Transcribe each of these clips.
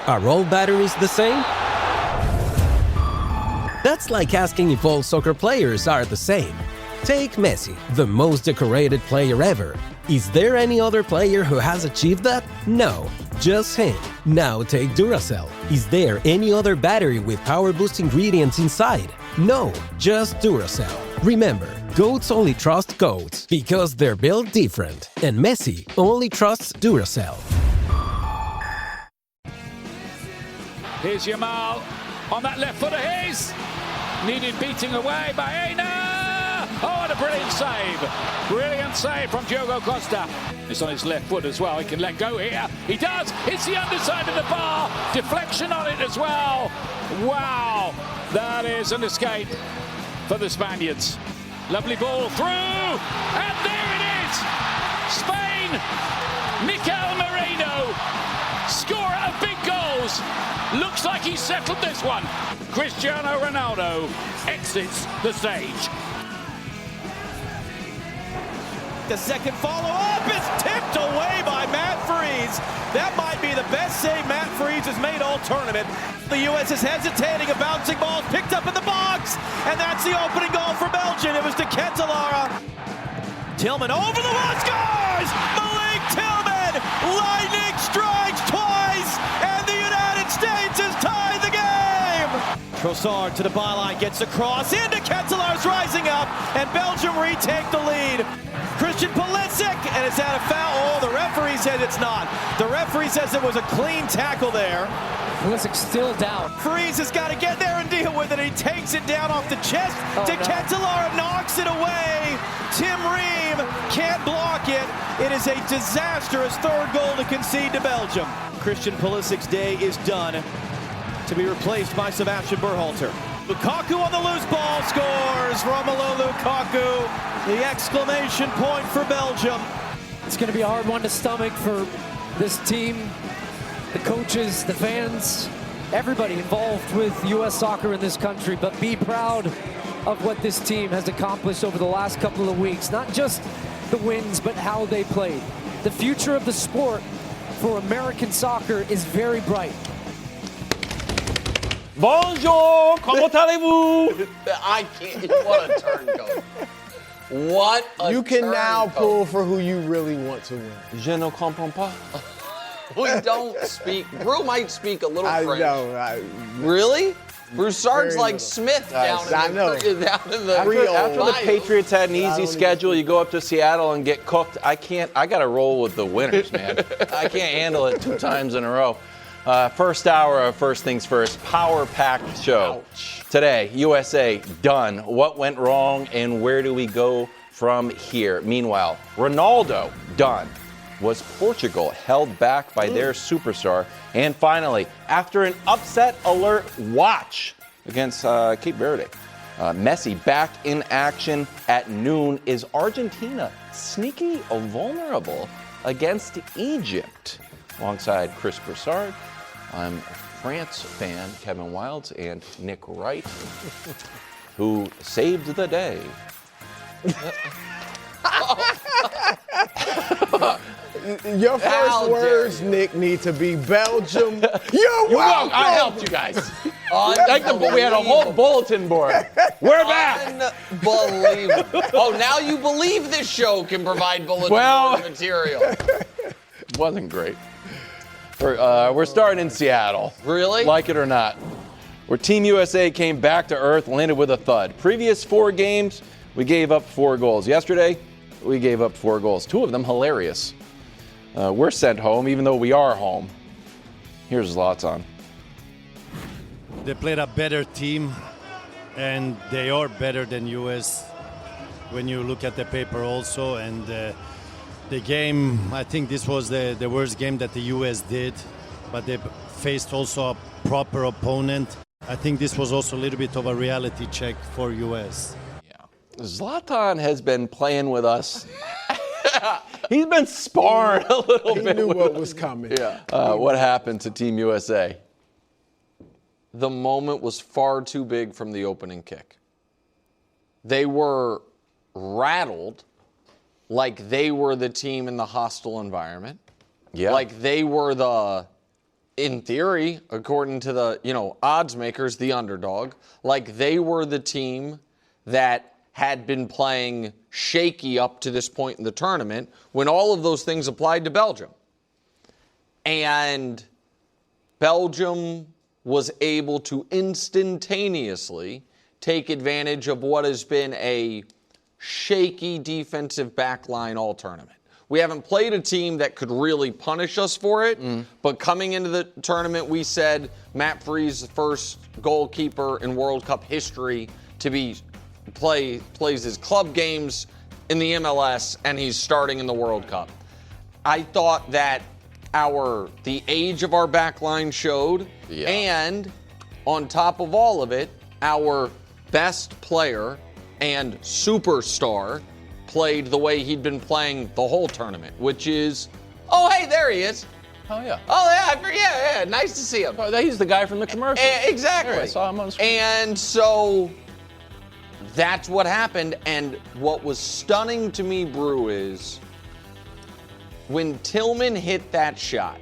Are all batteries the same? That's like asking if all soccer players are the same. Take Messi, the most decorated player ever. Is there any other player who has achieved that? No, just him. Now take Duracell. Is there any other battery with power boost ingredients inside? No, just Duracell. Remember, goats only trust goats because they're built different. And Messi only trusts Duracell. Here's Yamal on that left foot of his. Needed beating away by Aina. Oh, what a brilliant save. Brilliant save from Diogo Costa. It's on his left foot as well. He can let go here. He does. Hits the underside of the bar. Deflection on it as well. Wow. That is an escape for the Spaniards. Lovely ball through. And there it is. Spain. Mikel Merino. Scorer of big goals. Looks like he's settled this one. Cristiano Ronaldo exits the stage. The second follow-up is tipped away by Matt Freese. That might be the best save Matt Freese has made all tournament. The U.S. is hesitating. A bouncing ball picked up in the box. And that's the opening goal for Belgium. It was to Cancellara. Tillman over the wall, scores! Malik Tillman! Lightning strikes twice, and the United States has tied the game! Trossard to the byline, gets the cross into Cancelara's rising up, and Belgium retake the lead. Christian Pulisic, and is that a foul? Oh, the referee says it's not. The referee says it was a clean tackle there. Pulisic still down. Freese has got to get there and deal with it. He takes it down off the chest to Cancellara, knocks it away. Tim Ream can't block it. It is a disastrous third goal to concede to Belgium. Christian Pulisic's day is done, to be replaced by Sebastian Berhalter. Lukaku on the loose ball, scores. Romelu Lukaku. The exclamation point for Belgium. It's going to be a hard one to stomach for this team, the coaches, the fans, everybody involved with U.S. soccer in this country. But be proud of what this team has accomplished over the last couple of weeks. Not just the wins, but how they played. The future of the sport for American soccer is very bright. Bonjour, comment allez-vous? I can't. What a turn coach. What a You can turn, now coach. pull for who you really want to win. Je ne comprends pas. We don't speak. Brew might speak a little I French. know. Really? Broussard's Very like little. Smith down in I the know. down in the After the bio. Patriots had an I easy don't schedule, you go up to Seattle and get cooked. I got to roll with the winners, man. I can't handle it 2 times in a row. First hour of First Things First, power-packed show. Ouch. Today, USA done. What went wrong and where do we go from here? Meanwhile, Ronaldo done. Was Portugal held back by their superstar? And finally, after an upset alert watch against Cape Verde, Messi back in action at noon. Is Argentina sneaky or vulnerable against Egypt? Alongside Chris Broussard, I'm France fan Kevin Wilds and Nick Wright, who saved the day. Your first How dare words, you. Nick, need to be Belgium. You're welcome. I helped you guys. We had a whole bulletin board. We're back. Unbelievable. Oh, now you believe this show can provide bulletin board material. Wasn't great. We're starting in Seattle. Really? Like it or not. Where Team USA came back to earth, landed with a thud. Previous 4 games, we gave up 4 goals. Yesterday, we gave up 4 goals. 2 of them hilarious. We're sent home, even though we are home. Here's Zlatan. They played a better team, and they are better than US when you look at the paper also. And the game, I think this was the worst game that the US did, but they faced also a proper opponent. I think this was also a little bit of a reality check for US. Yeah. Zlatan has been playing with us. He's been sparring a little bit. He knew with what us. was coming. Yeah. What happened to Team USA? The moment was far too big from the opening kick. They were rattled like they were the team in the hostile environment. Yeah. Like they were the in theory, according to the, odds makers, the underdog, like they were the team that had been playing shaky up to this point in the tournament when all of those things applied to Belgium. And Belgium was able to instantaneously take advantage of what has been a shaky defensive backline all tournament. We haven't played a team that could really punish us for it, but coming into the tournament, we said Matt Freese, the first goalkeeper in World Cup history to plays his club games in the MLS, and he's starting in the World Cup. I thought that the age of our backline showed, and on top of all of it, our best player and superstar played the way he'd been playing the whole tournament, which is, oh, hey, there he is. Oh, yeah. Oh, yeah, nice to see him. Oh, he's the guy from the commercial. Exactly. There, I saw him on the screen. And so that's what happened. And what was stunning to me, Brew, is when Tillman hit that shot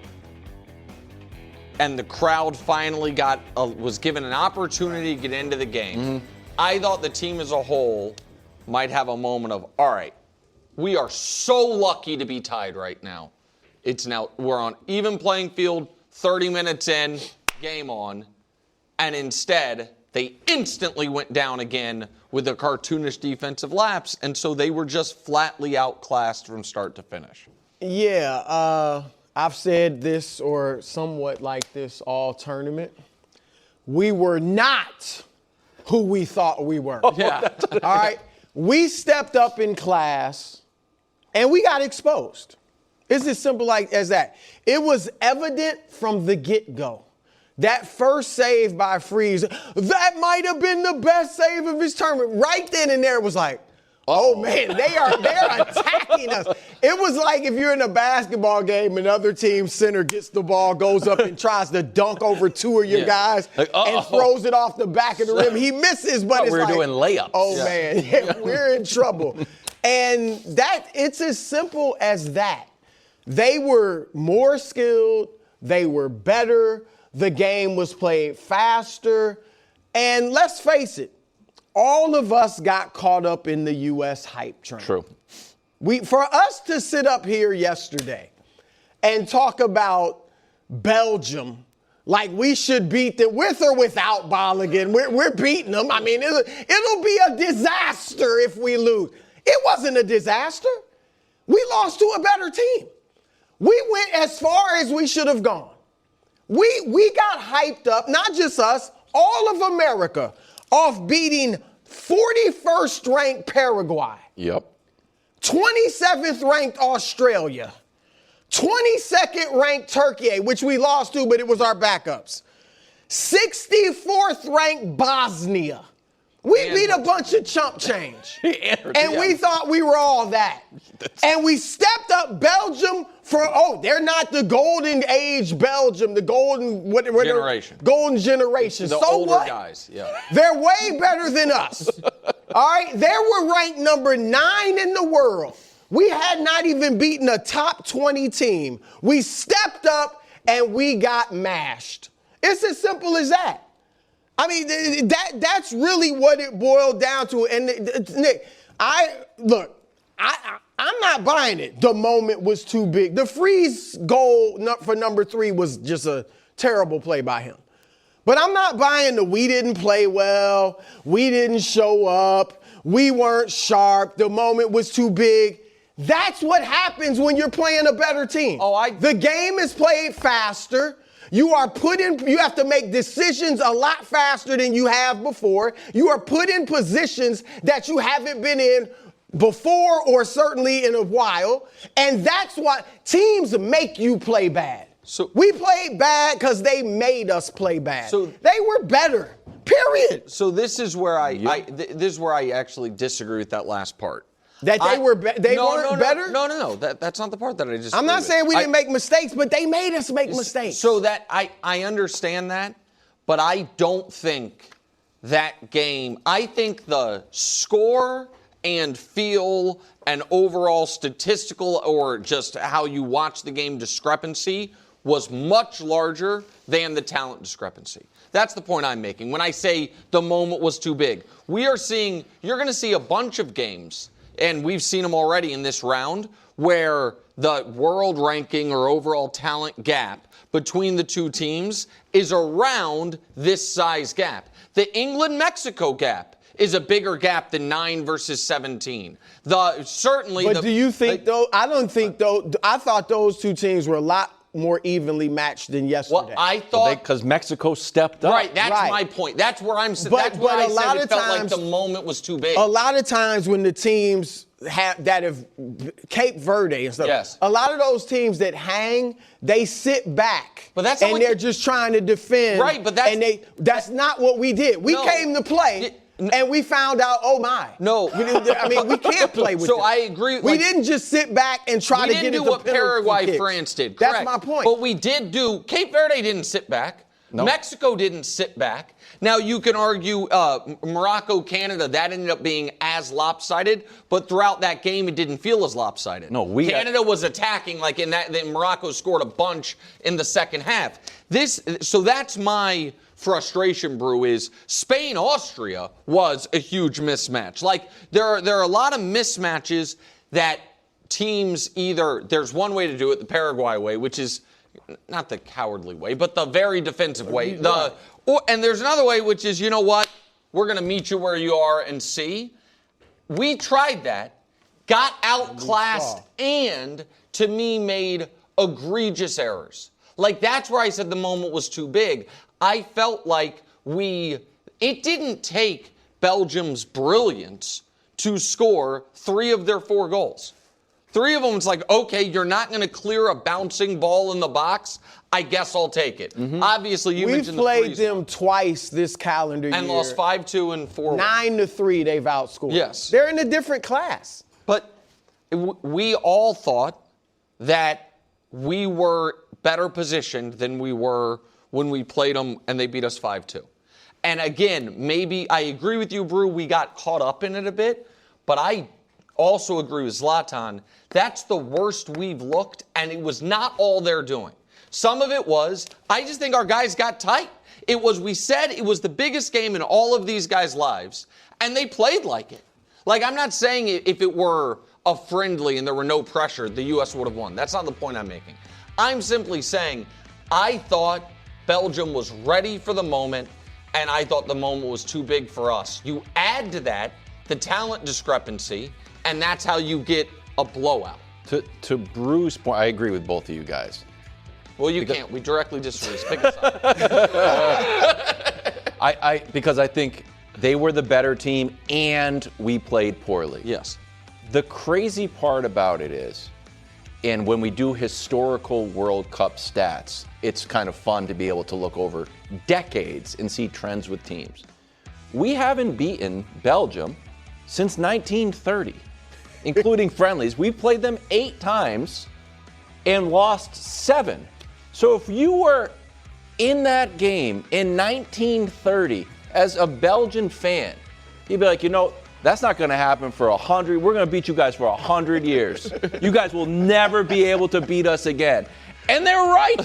and the crowd finally was given an opportunity to get into the game, I thought the team as a whole might have a moment of, all right, we are so lucky to be tied right now. We're on even playing field, 30 minutes in, game on, and instead they instantly went down again with a cartoonish defensive lapse, and so they were just flatly outclassed from start to finish. Yeah, I've said this or somewhat like this all tournament. We were not who we thought we were. Yeah. All right? We stepped up in class, and we got exposed. It's as simple as that. It was evident from the get-go. That first save by Freese, that might have been the best save of his tournament. Right then and there, it was like, oh, man, they're attacking us. It was like if you're in a basketball game, another team's center gets the ball, goes up and tries to dunk over two of your guys and throws it off the back of the rim. He misses, but it's we're like, doing layups. Oh, man, we're in trouble. And it's as simple as that. They were more skilled. They were better. The game was played faster. And let's face it, all of us got caught up in the U.S. hype train. True. For us to sit up here yesterday and talk about Belgium like we should beat them with or without Balogun, we're beating them. I mean, it'll be a disaster if we lose. It wasn't a disaster. We lost to a better team. We went as far as we should have gone. We got hyped up, not just us, all of America, off beating 41st ranked Paraguay. Yep. 27th ranked Australia. 22nd ranked Turkey, which we lost to, but it was our backups. 64th ranked Bosnia. We beat a bunch of chump change. And we thought we were all that. And we stepped up Belgium they're not the golden age Belgium, the golden generation. Golden generation. The so older what? guys, yeah. They're way better than us. All right? They were ranked number 9 in the world. We had not even beaten a top 20 team. We stepped up and we got mashed. It's as simple as that. I mean, that's really what it boiled down to. And Nick, I'm not buying it. The moment was too big. The Freese goal for number 3 was just a terrible play by him. But I'm not buying we didn't play well, we didn't show up, we weren't sharp, the moment was too big. That's what happens when you're playing a better team. The game is played faster. You have to make decisions a lot faster than you have before. You are put in positions that you haven't been in before or certainly in a while. And that's why teams make you play bad. So we played bad because they made us play bad. So they were better, period. So this is where I actually disagree with that last part. That they weren't better? No. That's not the part that I just. I'm not saying we didn't make mistakes, but they made us make mistakes. So that I understand that, but I don't think that game. I think the score and feel and overall statistical or just how you watch the game discrepancy was much larger than the talent discrepancy. That's the point I'm making when I say the moment was too big. You're going to see a bunch of games, and we've seen them already in this round, where the world ranking or overall talent gap between the two teams is around this size gap. The England-Mexico gap is a bigger gap than 9 versus 17. But do you think, though? I don't think, though. I thought those two teams were a lot more evenly matched than yesterday. Well, I thought because Mexico stepped up. Right, that's my point. That's where I'm. That's where I said it felt like the moment was too big. A lot of times when the teams have Cape Verde and stuff, yes. A lot of those teams that hang, they sit back, but that's they're just trying to defend. Right, but that's not what we did. We came to play. And we found out, oh my. No. I mean, we can't play with So them. I agree. We didn't just sit back and try to get it to penalty kicks. We didn't do what Paraguay, France did. Correct. That's my point. But we did do, Cape Verde didn't sit back. Nope. Mexico didn't sit back. Now, you can argue Morocco, Canada, that ended up being as lopsided, but throughout that game, it didn't feel as lopsided. No, Canada was attacking, like in that, then Morocco scored a bunch in the second half. So that's my frustration, Brew, is Spain-Austria was a huge mismatch. Like, there are a lot of mismatches that teams either, there's one way to do it, the Paraguay way, which is not the cowardly way, but the very defensive way. And there's another way, which is, you know what, we're going to meet you where you are and see. We tried that, got outclassed, and, to me, made egregious errors. Like, that's where I said the moment was too big. I felt like it didn't take Belgium's brilliance to score 3 of their 4 goals. 3 of them, it's like, okay, you're not going to clear a bouncing ball in the box. I guess I'll take it. Mm-hmm. Obviously, you mentioned the freeze. We've played them twice this calendar year. And lost 5-2 and 4-1. 9-3, they've outscored. Yes. They're in a different class. But we all thought that we were better positioned than we were when we played them and they beat us 5-2. And again, maybe I agree with you, Brew, we got caught up in it a bit, but I also agree with Zlatan. That's the worst we've looked, and it was not all they're doing. Some of it was, I just think our guys got tight. We said it was the biggest game in all of these guys' lives, and they played like it. Like, I'm not saying if it were a friendly and there were no pressure, the U.S. would have won. That's not the point I'm making. I'm simply saying I thought Belgium was ready for the moment, and I thought the moment was too big for us. You add to that the talent discrepancy, and that's how you get a blowout. To Brew's point, I agree with both of you guys. Well, you can't. We directly disagree. Pick a side. Because I think they were the better team, and we played poorly. Yes. The crazy part about it is, and when we do historical World Cup stats, it's kind of fun to be able to look over decades and see trends with teams. We haven't beaten Belgium since 1930, including friendlies. We played them 8 times and lost 7. So if you were in that game in 1930 as a Belgian fan, you'd be like, that's not going to happen for 100. We're going to beat you guys for 100 years. You guys will never be able to beat us again. And they're right.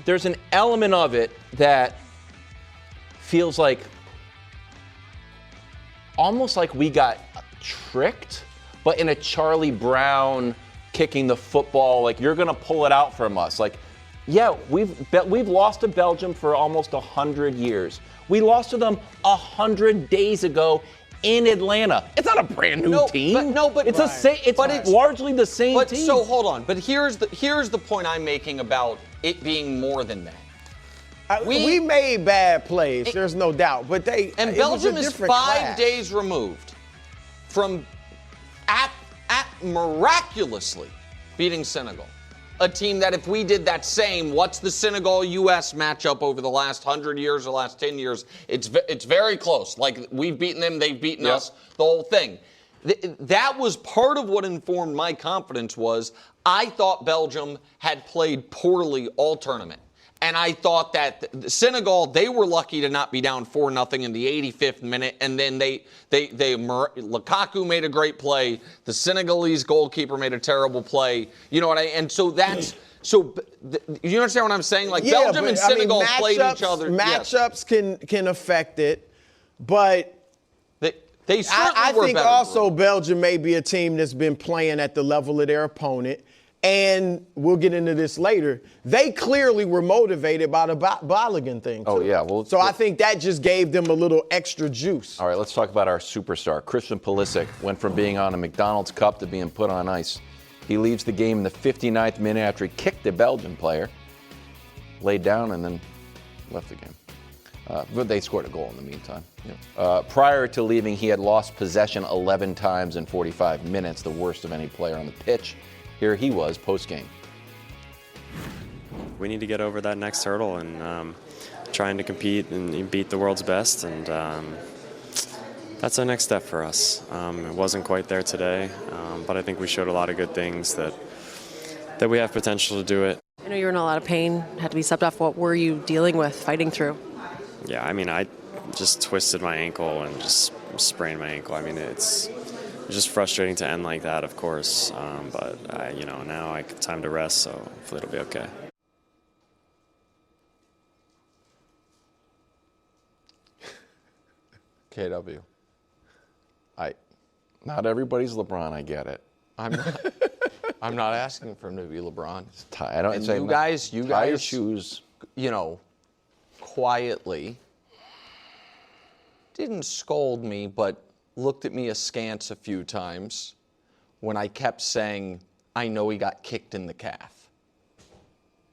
There's an element of it that feels like almost like we got tricked, but in a Charlie Brown kicking the football, like you're going to pull it out from us. Like, yeah, we've lost to Belgium for almost 100 years. We lost to them 100 days ago in Atlanta. It's not a brand new team. It's largely the same team. So hold on. But here's the point I'm making about it being more than that. We made bad plays. There's no doubt. But Belgium is 5 days removed from miraculously beating Senegal. A team that if we did that same, what's the Senegal-U.S. matchup over the last 100 years or last 10 years? It's very close. Like, we've beaten them, they've beaten us, the whole thing. That was part of what informed my confidence was I thought Belgium had played poorly all tournament. And I thought that Senegal, they were lucky to not be down 4-0 in the 85th minute. And then Lukaku made a great play. The Senegalese goalkeeper made a terrible play. You know what and so that's, so you understand what I'm saying? Like Belgium and Senegal played each other. Matchups can affect it, but they certainly were I think better also Belgium may be a team that's been playing at the level of their opponent. And we'll get into this later. They clearly were motivated by the Balogun thing, too. Oh, yeah. So I think that just gave them a little extra juice. All right, let's talk about our superstar. Christian Pulisic went from being on a McDonald's cup to being put on ice. He leaves the game in the 59th minute after he kicked the Belgian player, laid down, and then left the game. But they scored a goal in the meantime. Yeah. Prior to leaving, he had lost possession 11 times in 45 minutes, the worst of any player on the pitch. Here he was post-game. We need to get over that next hurdle and trying to compete and beat the world's best, and that's our next step for us. It wasn't quite there today, but I think we showed a lot of good things that we have potential to do it. I know you were in a lot of pain, had to be subbed off. What were you dealing with, fighting through? Yeah, I mean, I just twisted my ankle and just sprained my ankle. I mean, it's just frustrating to end like that, of course, but now I have time to rest, so hopefully it'll be okay. KW. Not everybody's LeBron, I get it. I'm not asking for him to be LeBron. I don't say you guys, tie your shoes. Quietly didn't scold me, but looked at me askance a few times when I kept saying, I know he got kicked in the calf,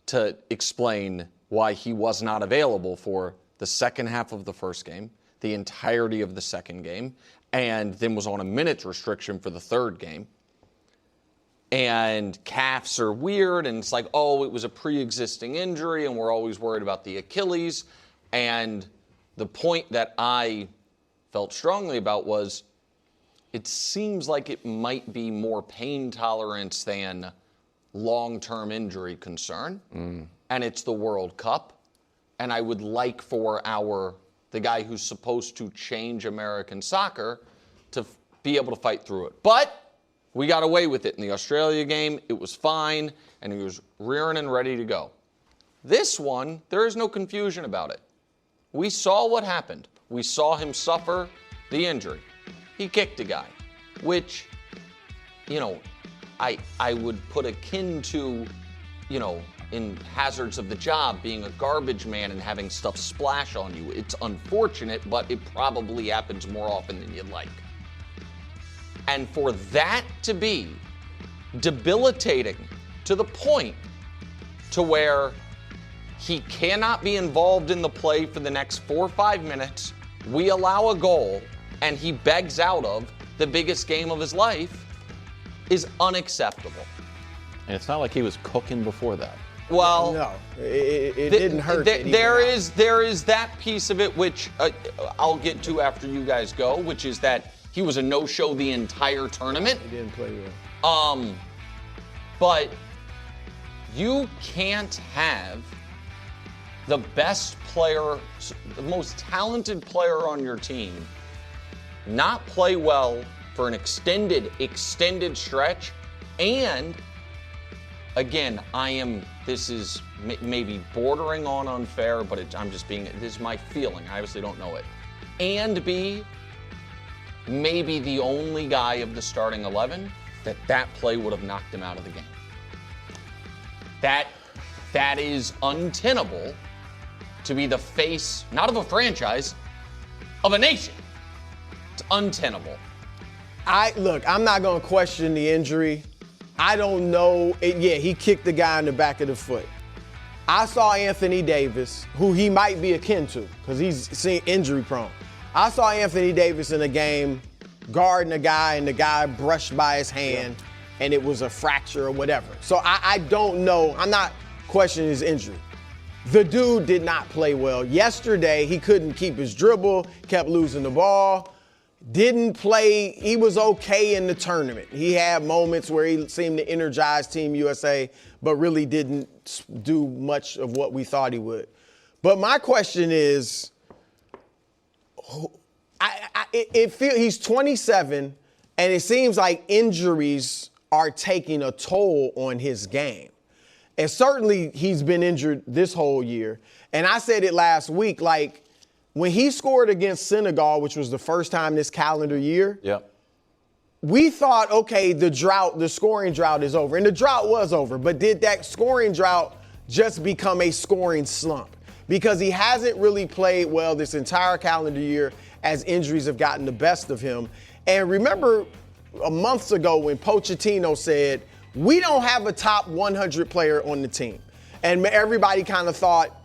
to explain why he was not available for the second half of the first game, the entirety of the second game, and then was on a minutes restriction for the third game. And calves are weird, and it's like, oh, it was a pre-existing injury, and we're always worried about the Achilles. And the point that I felt strongly about was, it seems like it might be more pain tolerance than long-term injury concern. And it's the World Cup. And I would like for the guy who's supposed to change American soccer to be able to fight through it. But we got away with it in the Australia game. It was fine, and he was rearing and ready to go. This one, there is no confusion about it. We saw what happened. We saw him suffer the injury. He kicked a guy, which, I would put akin to, in hazards of the job, being a garbage man and having stuff splash on you. It's unfortunate, but it probably happens more often than you'd like. And for that to be debilitating to the point to where he cannot be involved in the play for the next 4 or 5 minutes, we allow a goal, and he begs out of the biggest game of his life, is unacceptable. And it's not like he was cooking before that. Well, no, it didn't hurt. There is that piece of it, which I'll get to after you guys go, which is that he was a no-show the entire tournament. He didn't play well. But you can't have the best player, the most talented player on your team, not play well for an extended stretch. And again, this is maybe bordering on unfair, but this is my feeling. I obviously don't know it. And be maybe the only guy of the starting 11 that play would have knocked him out of the game. That is untenable to be the face, not of a franchise, of a nation. It's untenable. I'm not going to question the injury. I don't know. He kicked the guy in the back of the foot. I saw Anthony Davis, who he might be akin to, because he's seen injury prone. I saw Anthony Davis in a game guarding a guy, and the guy brushed by his hand, and it was a fracture or whatever. So I don't know. I'm not questioning his injury. The dude did not play well. Yesterday, he couldn't keep his dribble, kept losing the ball. didn't play. He was okay in the tournament. He had moments where he seemed to energize Team USA, but really didn't do much of what we thought he would. But my question is, he's 27, and it seems like injuries are taking a toll on his game. And certainly he's been injured this whole year. And I said it last week, like, when he scored against Senegal, which was the first time this calendar year, we thought, okay, the scoring drought is over. And the drought was over. But did that scoring drought just become a scoring slump? Because he hasn't really played well this entire calendar year as injuries have gotten the best of him. And remember a month ago when Pochettino said, we don't have a top 100 player on the team. And everybody kind of thought,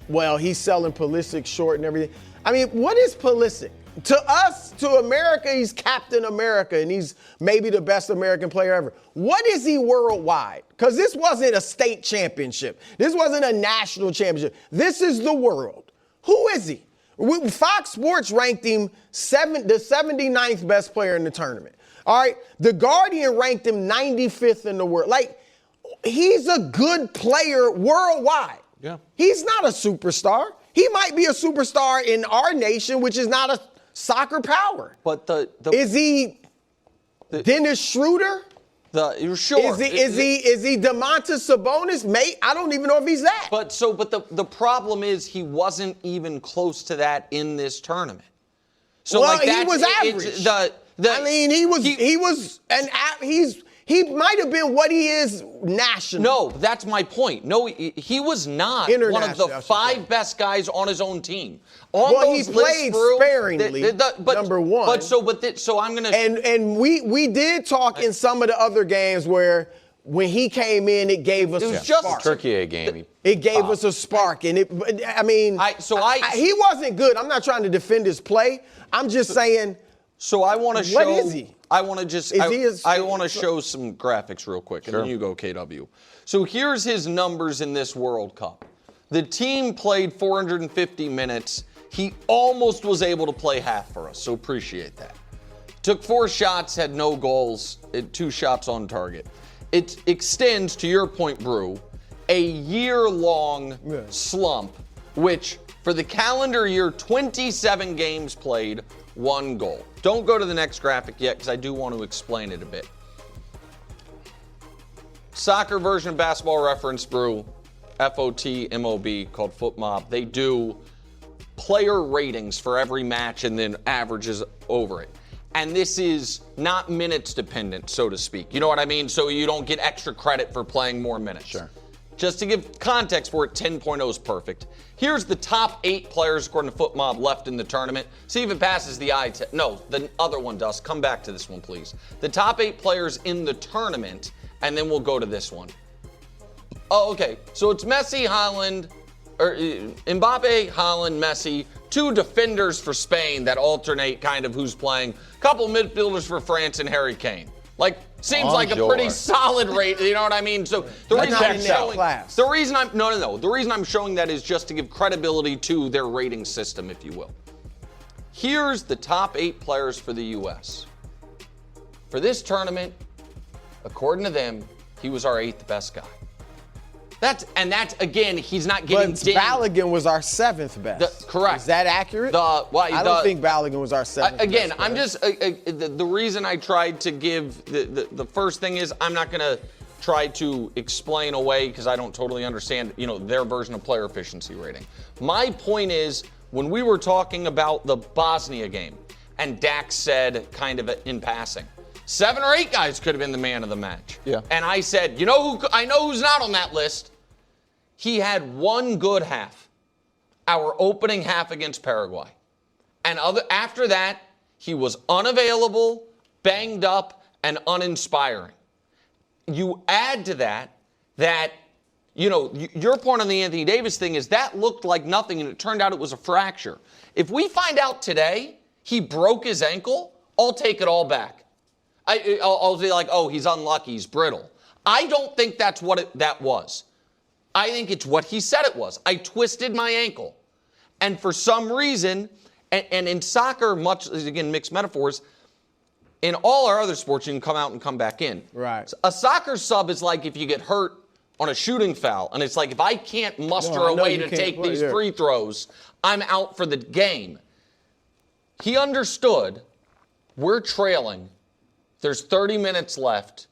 well, he's selling Pulisic short and everything. I mean, what is Pulisic? To us, to America, he's Captain America, and he's maybe the best American player ever. What is he worldwide? Because this wasn't a state championship. This wasn't a national championship. This is the world. Who is he? Fox Sports ranked him the 79th best player in the tournament. All right, The Guardian ranked him 95th in the world. Like, he's a good player worldwide. Yeah. He's not a superstar. He might be a superstar in our nation, which is not a soccer power. But is he Dennis Schroeder? Sure. Is he Domantas Sabonis? Mate, I don't even know if he's that. But the problem is he wasn't even close to that in this tournament. So well, he was average. He might have been what he is nationally. No, that's my point. No, he was not one of the 5 best guys on his own team. He played sparingly, number one. So I'm going to... And we did talk in some of the other games where when he came in, it gave us a spark. Turkey game. It gave us a spark. And he wasn't good. I'm not trying to defend his play. I'm just saying... So I want to show... What is he? I want to show some graphics real quick, and then you go, KW. So here's his numbers in this World Cup. The team played 450 minutes. He almost was able to play half for us, so appreciate that. Took 4 shots, had no goals, 2 shots on target. It extends, to your point, Brew, a year-long slump, which for the calendar year, 27 games played, 1 goal. Don't go to the next graphic yet because I do want to explain it a bit. Soccer version of Basketball Reference, Brew, FOTMOB, called FootMob. They do player ratings for every match and then averages over it. And this is not minutes dependent, so to speak. You know what I mean? So you don't get extra credit for playing more minutes. Sure. Just to give context for it, 10.0 is perfect. Here's the top 8 players, according to FootMob, left in the tournament. See if it passes the eye test. No, the other one does. Come back to this one, please. The top 8 players in the tournament, and then we'll go to this one. Oh, okay. So it's Messi, Haaland, or Mbappe, Haaland, Messi, 2 defenders for Spain that alternate kind of who's playing, a couple midfielders for France, and Harry Kane. Like, seems like a pretty solid rate, you know what I mean? So the reason I'm showing that is just to give credibility to their rating system, if you will. Here's the top 8 players for the US. For this tournament, according to them, he was our 8th best guy. That's again, he's not getting dinged. Balogun was our 7th best. Correct. Is that accurate? I don't think Balogun was our 7th again, best. I'm just, the reason I tried to give, the first thing is I'm not going to try to explain away because I don't totally understand, their version of player efficiency rating. My point is, when we were talking about the Bosnia game, and Dak said kind of in passing, 7 or 8 guys could have been the man of the match. Yeah. And I said, I know who's not on that list. He had 1 good half, our opening half against Paraguay. And after that, he was unavailable, banged up, and uninspiring. You add to that, your point on the Anthony Davis thing is that looked like nothing, and it turned out it was a fracture. If we find out today he broke his ankle, I'll take it all back. I'll be like, oh, he's unlucky, he's brittle. I don't think that's what that was. I think it's what he said it was. I twisted my ankle. And for some reason, And in soccer, much, again, mixed metaphors, in all our other sports, you can come out and come back in. Right. A soccer sub is like if you get hurt on a shooting foul, and it's like, if I can't muster a way to take these free throws, I'm out for the game. He understood we're trailing. There's 30 minutes left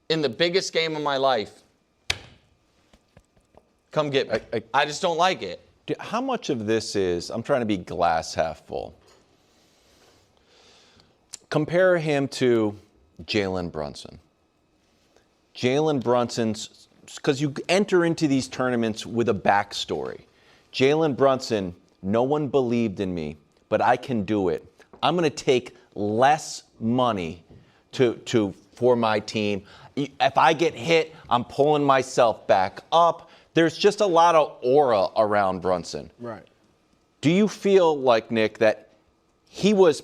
in the biggest game of my life. Come get me. I just don't like it. How much of this is, I'm trying to be glass half full. Compare him to Jalen Brunson. Jalen Brunson's, because you enter into these tournaments with a backstory. Jalen Brunson, no one believed in me, but I can do it. I'm going to take less money for my team. If I get hit, I'm pulling myself back up. There's just a lot of aura around Brunson. Right. Do you feel like, Nick, that he was,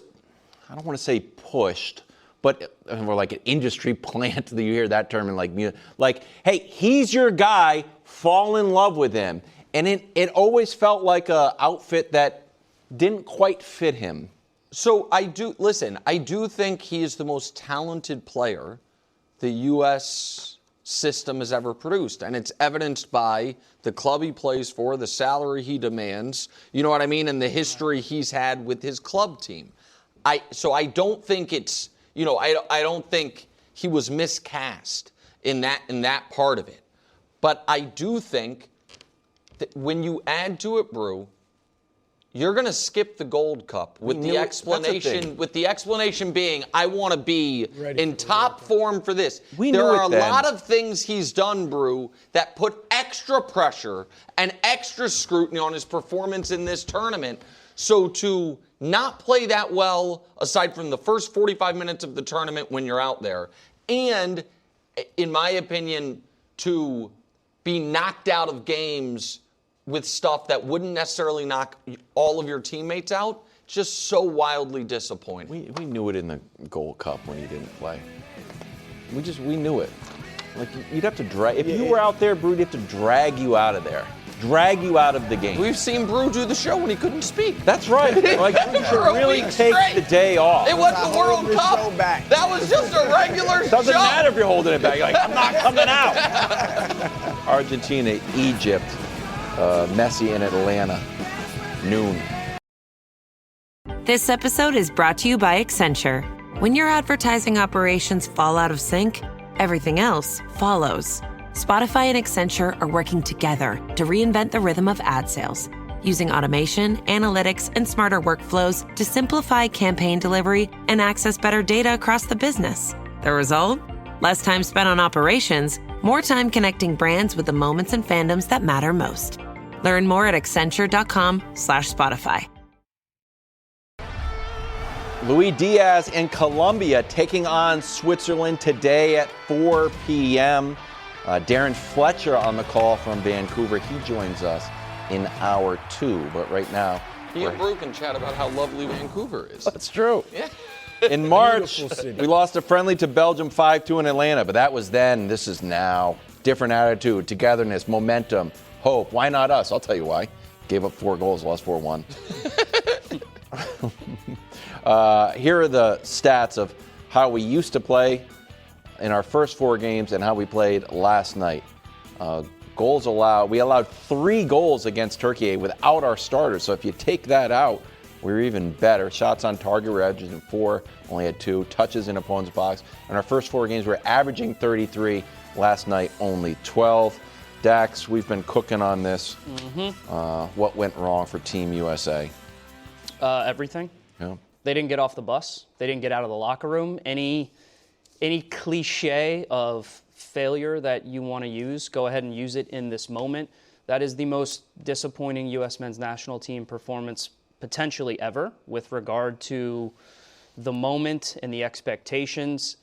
I don't want to say pushed, but we're like an industry plant, you hear that term in like, hey, he's your guy, fall in love with him. And it always felt like an outfit that didn't quite fit him. So I do think he is the most talented player the U.S. system has ever produced. And it's evidenced by the club he plays for, the salary he demands, you know what I mean, and the history he's had with his club team. So I don't think it's, I don't think he was miscast in that part of it. But I do think that when you add to it, Brew, you're going to skip the Gold Cup with the explanation being, I want to be in top form for this. There are a lot of things he's done, Brew, that put extra pressure and extra scrutiny on his performance in this tournament. So to not play that well, aside from the first 45 minutes of the tournament when you're out there, and, in my opinion, to be knocked out of games with stuff that wouldn't necessarily knock all of your teammates out, just so wildly disappointing. We knew it in the Gold Cup when he didn't play. We knew it. Like, you'd have to drag, if you were out there, Brew, you'd have to drag you out of there. Drag you out of the game. We've seen Brew do the show when he couldn't speak. That's right. Like, you should really take the day off. It wasn't the World Cup. That was just a regular show. Doesn't matter if you're holding it back. You're like, I'm not coming out. Argentina, Egypt. Messi in Atlanta, noon. This episode is brought to you by Accenture. When your advertising operations fall out of sync, everything else follows. Spotify and Accenture are working together to reinvent the rhythm of ad sales, using automation, analytics, and smarter workflows to simplify campaign delivery and access better data across the business. The result? Less time spent on operations, more time connecting brands with the moments and fandoms that matter most. Learn more at Accenture.com/Spotify. Luis Diaz and Colombia taking on Switzerland today at 4 p.m. Darren Fletcher on the call from Vancouver. He joins us in hour 2. But right now, he and Brew can chat about how lovely Vancouver is. That's true. Yeah. In March, we lost a friendly to Belgium 5-2 in Atlanta, but that was then. This is now. Different attitude, togetherness, momentum, hope. Why not us? I'll tell you why. Gave up 4 goals, lost 4-1. Here are the stats of how we used to play in our first 4 games and how we played last night. Goals allowed. We allowed 3 goals against Turkey without our starters. So if you take that out, we're even better. Shots on target, we're averaging 4, only had 2. Touches in opponent's box. In our first 4 games, we're averaging 33. Last night, only 12. Dax, we've been cooking on this. What went wrong for Team USA? Everything. Yeah. They didn't get off the bus. They didn't get out of the locker room. Any cliche of failure that you want to use, go ahead and use it in this moment. That is the most disappointing U.S. men's national team performance potentially ever with regard to the moment and the expectations.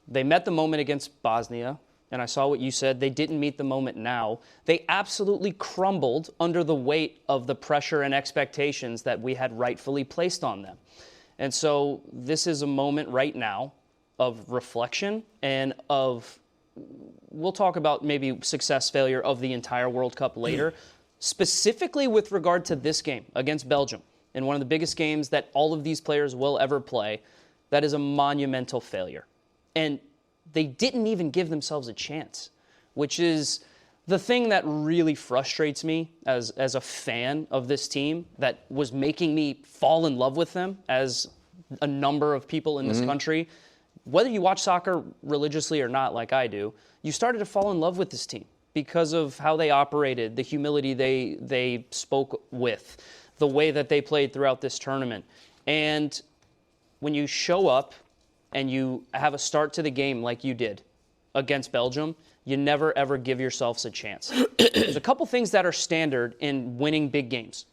They met the moment against Bosnia. And I saw what you said. They didn't meet the moment now. They absolutely crumbled under the weight of the pressure and expectations that we had rightfully placed on them. And so this is a moment right now of reflection and of, we'll talk about maybe success, failure of the entire World Cup later, specifically with regard to this game against Belgium. in one of the biggest games that all of these players will ever play, that is a monumental failure. And they didn't even give themselves a chance, which is the thing that really frustrates me as a fan of this team, that was making me fall in love with them as a number of people in this country. Whether you watch soccer religiously or not, like I do, you started to fall in love with this team because of how they operated, the humility they spoke with, the way that they played throughout this tournament. And when you show up and you have a start to the game like you did against Belgium, you never, ever give yourselves a chance. There's a couple things that are standard in winning big games.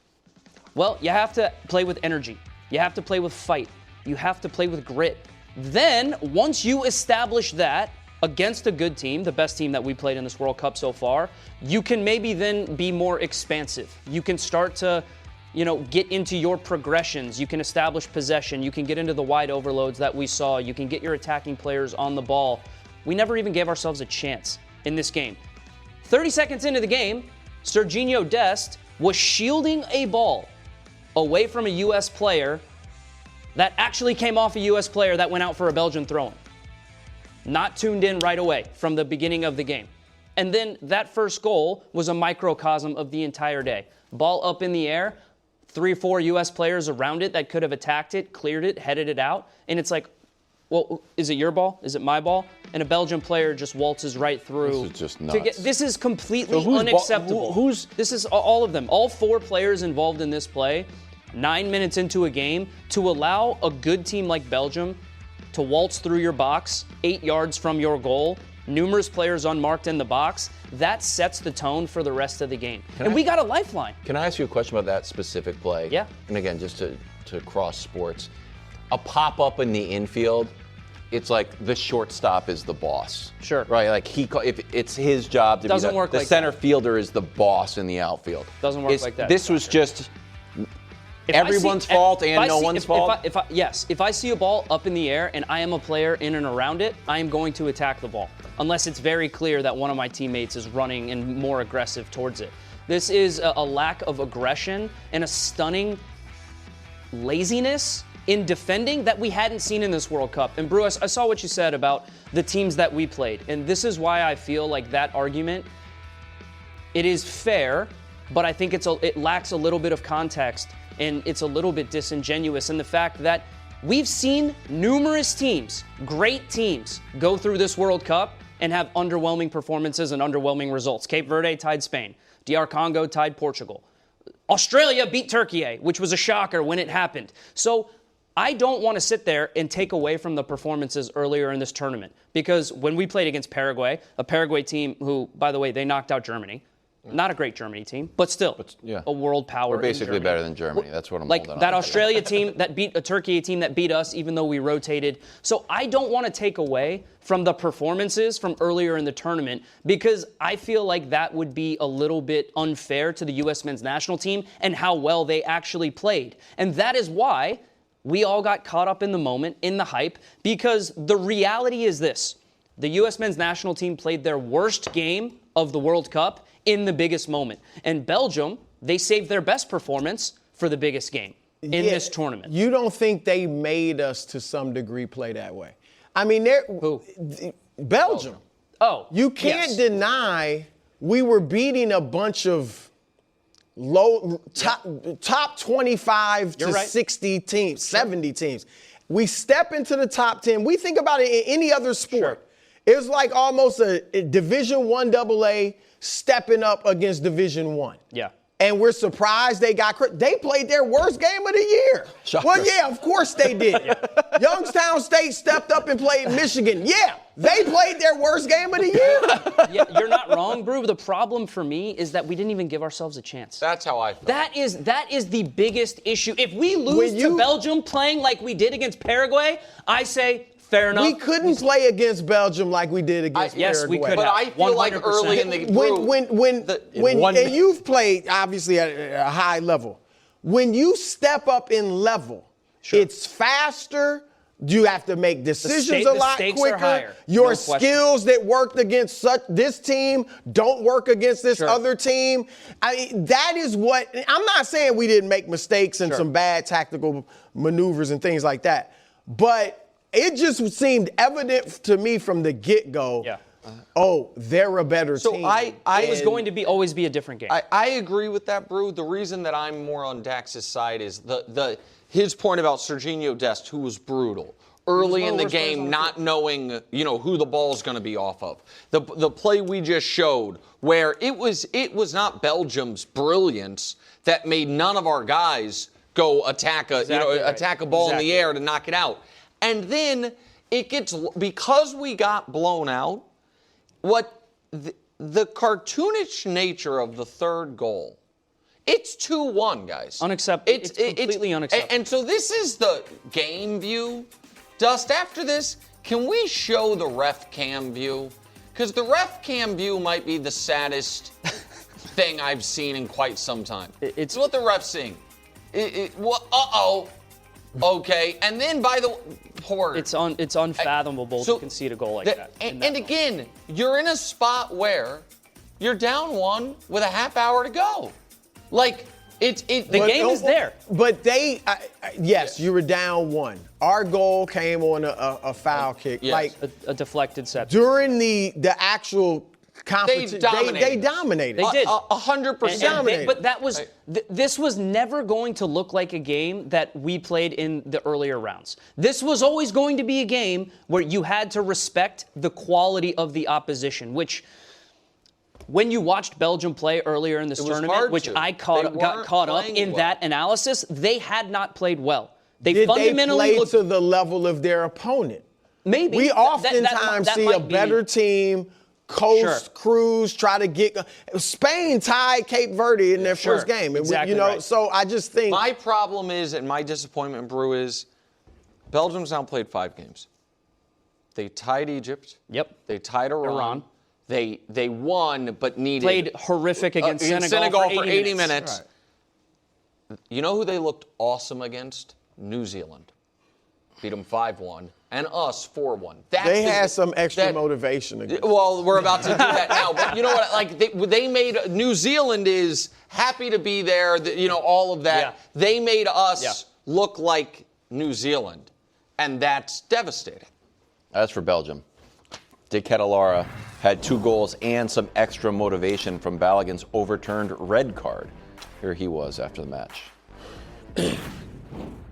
Well, you have to play with energy. You have to play with fight. You have to play with grit. Then, once you establish that against a good team, the best team that we played in this World Cup so far, you can maybe then be more expansive. You can start to, get into your progressions. You can establish possession. You can get into the wide overloads that we saw. You can get your attacking players on the ball. We never even gave ourselves a chance in this game. 30 seconds into the game, Serginho Dest was shielding a ball away from a U.S. player that actually came off a U.S. player that went out for a Belgian throw-in. Not tuned in right away from the beginning of the game. And then that first goal was a microcosm of the entire day. Ball up in the air, 3 or 4 U.S. players around it that could have attacked it, cleared it, headed it out. And it's like, well, is it your ball? Is it my ball? And a Belgian player just waltzes right through. This is just nuts. This is completely unacceptable. This is all of them. All 4 players involved in this play, 9 minutes into a game, to allow a good team like Belgium to waltz through your box 8 yards from your goal, numerous players unmarked in the box, that sets the tone for the rest of the game. We got a lifeline. Can I ask you a question about that specific play? Yeah. And again, just to cross sports. A pop-up in the infield, it's like the shortstop is the boss. Sure. Right? Like if it's his job to Doesn't be work the like center that. fielder is the boss in the outfield. Doesn't work like that. This was just everyone's fault and no one's fault? If I see a ball up in the air and I am a player in and around it, I am going to attack the ball, unless it's very clear that one of my teammates is running and more aggressive towards it. This is a lack of aggression and a stunning laziness in defending that we hadn't seen in this World Cup. And Brew, I saw what you said about the teams that we played. And this is why I feel like that argument, it is fair, but I think it lacks a little bit of context, and it's a little bit disingenuous in the fact that we've seen numerous teams, great teams, go through this World Cup and have underwhelming performances and underwhelming results. Cape Verde tied Spain. DR Congo tied Portugal. Australia beat Turkey, which was a shocker when it happened. So I don't want to sit there and take away from the performances earlier in this tournament, because when we played against Paraguay, a Paraguay team who, by the way, they knocked out Germany. Not a great Germany team, but still a world power. We're basically better than Germany. That's what I'm like holding on that to. Australia team that beat a Turkey team that beat us, even though we rotated. So I don't want to take away from the performances from earlier in the tournament, because I feel like that would be a little bit unfair to the U.S. men's national team and how well they actually played. And that is why we all got caught up in the moment, in the hype, because the reality is this. The U.S. men's national team played their worst game of the World Cup in the biggest moment. And Belgium, they saved their best performance for the biggest game in this tournament. You don't think they made us, to some degree, play that way? I mean, Belgium. Oh, you can't deny we were beating a bunch of top 25 to 60 teams, 70 teams. We step into the top 10. We think about it in any other sport. It was like almost a Division I AA stepping up against Division I. Yeah. And we're surprised they played their worst game of the year. Shocker. Well, yeah, of course they did. Youngstown State stepped up and played Michigan. Yeah, they played their worst game of the year. Yeah, you're not wrong, Brew. The problem for me is that we didn't even give ourselves a chance. That's how I feel. That is the biggest issue. If we lose to Belgium playing like we did against Paraguay, I say, fair enough. We couldn't play against Belgium like we did against Paraguay. Yes, we could. But I feel 100%. Like early in the and you've played obviously at a high level. When you step up in level, it's faster. You have to make decisions a lot stakes quicker. are higher. Your No question. skills that worked against this team don't work against this other team. That is what – I'm not saying we didn't make mistakes and some bad tactical maneuvers and things like that. But it just seemed evident to me from the get-go, they're a better team. It was going to always be a different game. I agree with that, Brew. The reason that I'm more on Dax's side is his point about Serginho Dest, who was brutal early in the game, not knowing who the ball's going to be off of. The play we just showed, where it was not Belgium's brilliance that made none of our guys go attack a ball in the air to knock it out, and then it gets because we got blown out. What the cartoonish nature of the third goal. It's 2-1, guys. Unacceptable. It's completely unacceptable. And so this is the game view. Dust, after this, can we show the ref cam view? Because the ref cam view might be the saddest thing I've seen in quite some time. It's what the ref's seeing. Okay. And then by the poor. It's unfathomable to concede a goal like that. And again, you're in a spot where you're down 1 with a half hour to go. Like, the game is there. But yes, you were down 1. Our goal came on a foul kick. Yes. Like a deflected set. During the actual competition, they dominated. They did. 100% dominated. But that was this was never going to look like a game that we played in the earlier rounds. This was always going to be a game where you had to respect the quality of the opposition, which when you watched Belgium play earlier in this tournament, which I got caught up in that analysis, they had not played well. Did fundamentally they play to the level of their opponent? Maybe. We oftentimes see a better team cruise, try to get – Spain tied Cape Verde in their first game. Exactly So I just think – My problem is, and my disappointment, Brew, is Belgium's now played 5 games. They tied Egypt. Yep. They tied Iran. They won, but played horrific against Senegal for 80 minutes. Right. You know who they looked awesome against? New Zealand. Beat them 5-1, and us 4-1. They had some extra motivation against. Well, we're about to do that now. But you know what? Like they made New Zealand is happy to be there. All of that. Yeah. They made us look like New Zealand, and that's devastating. As for Belgium, De Ketelaere had 2 goals and some extra motivation from Balogun's overturned red card. Here he was after the match.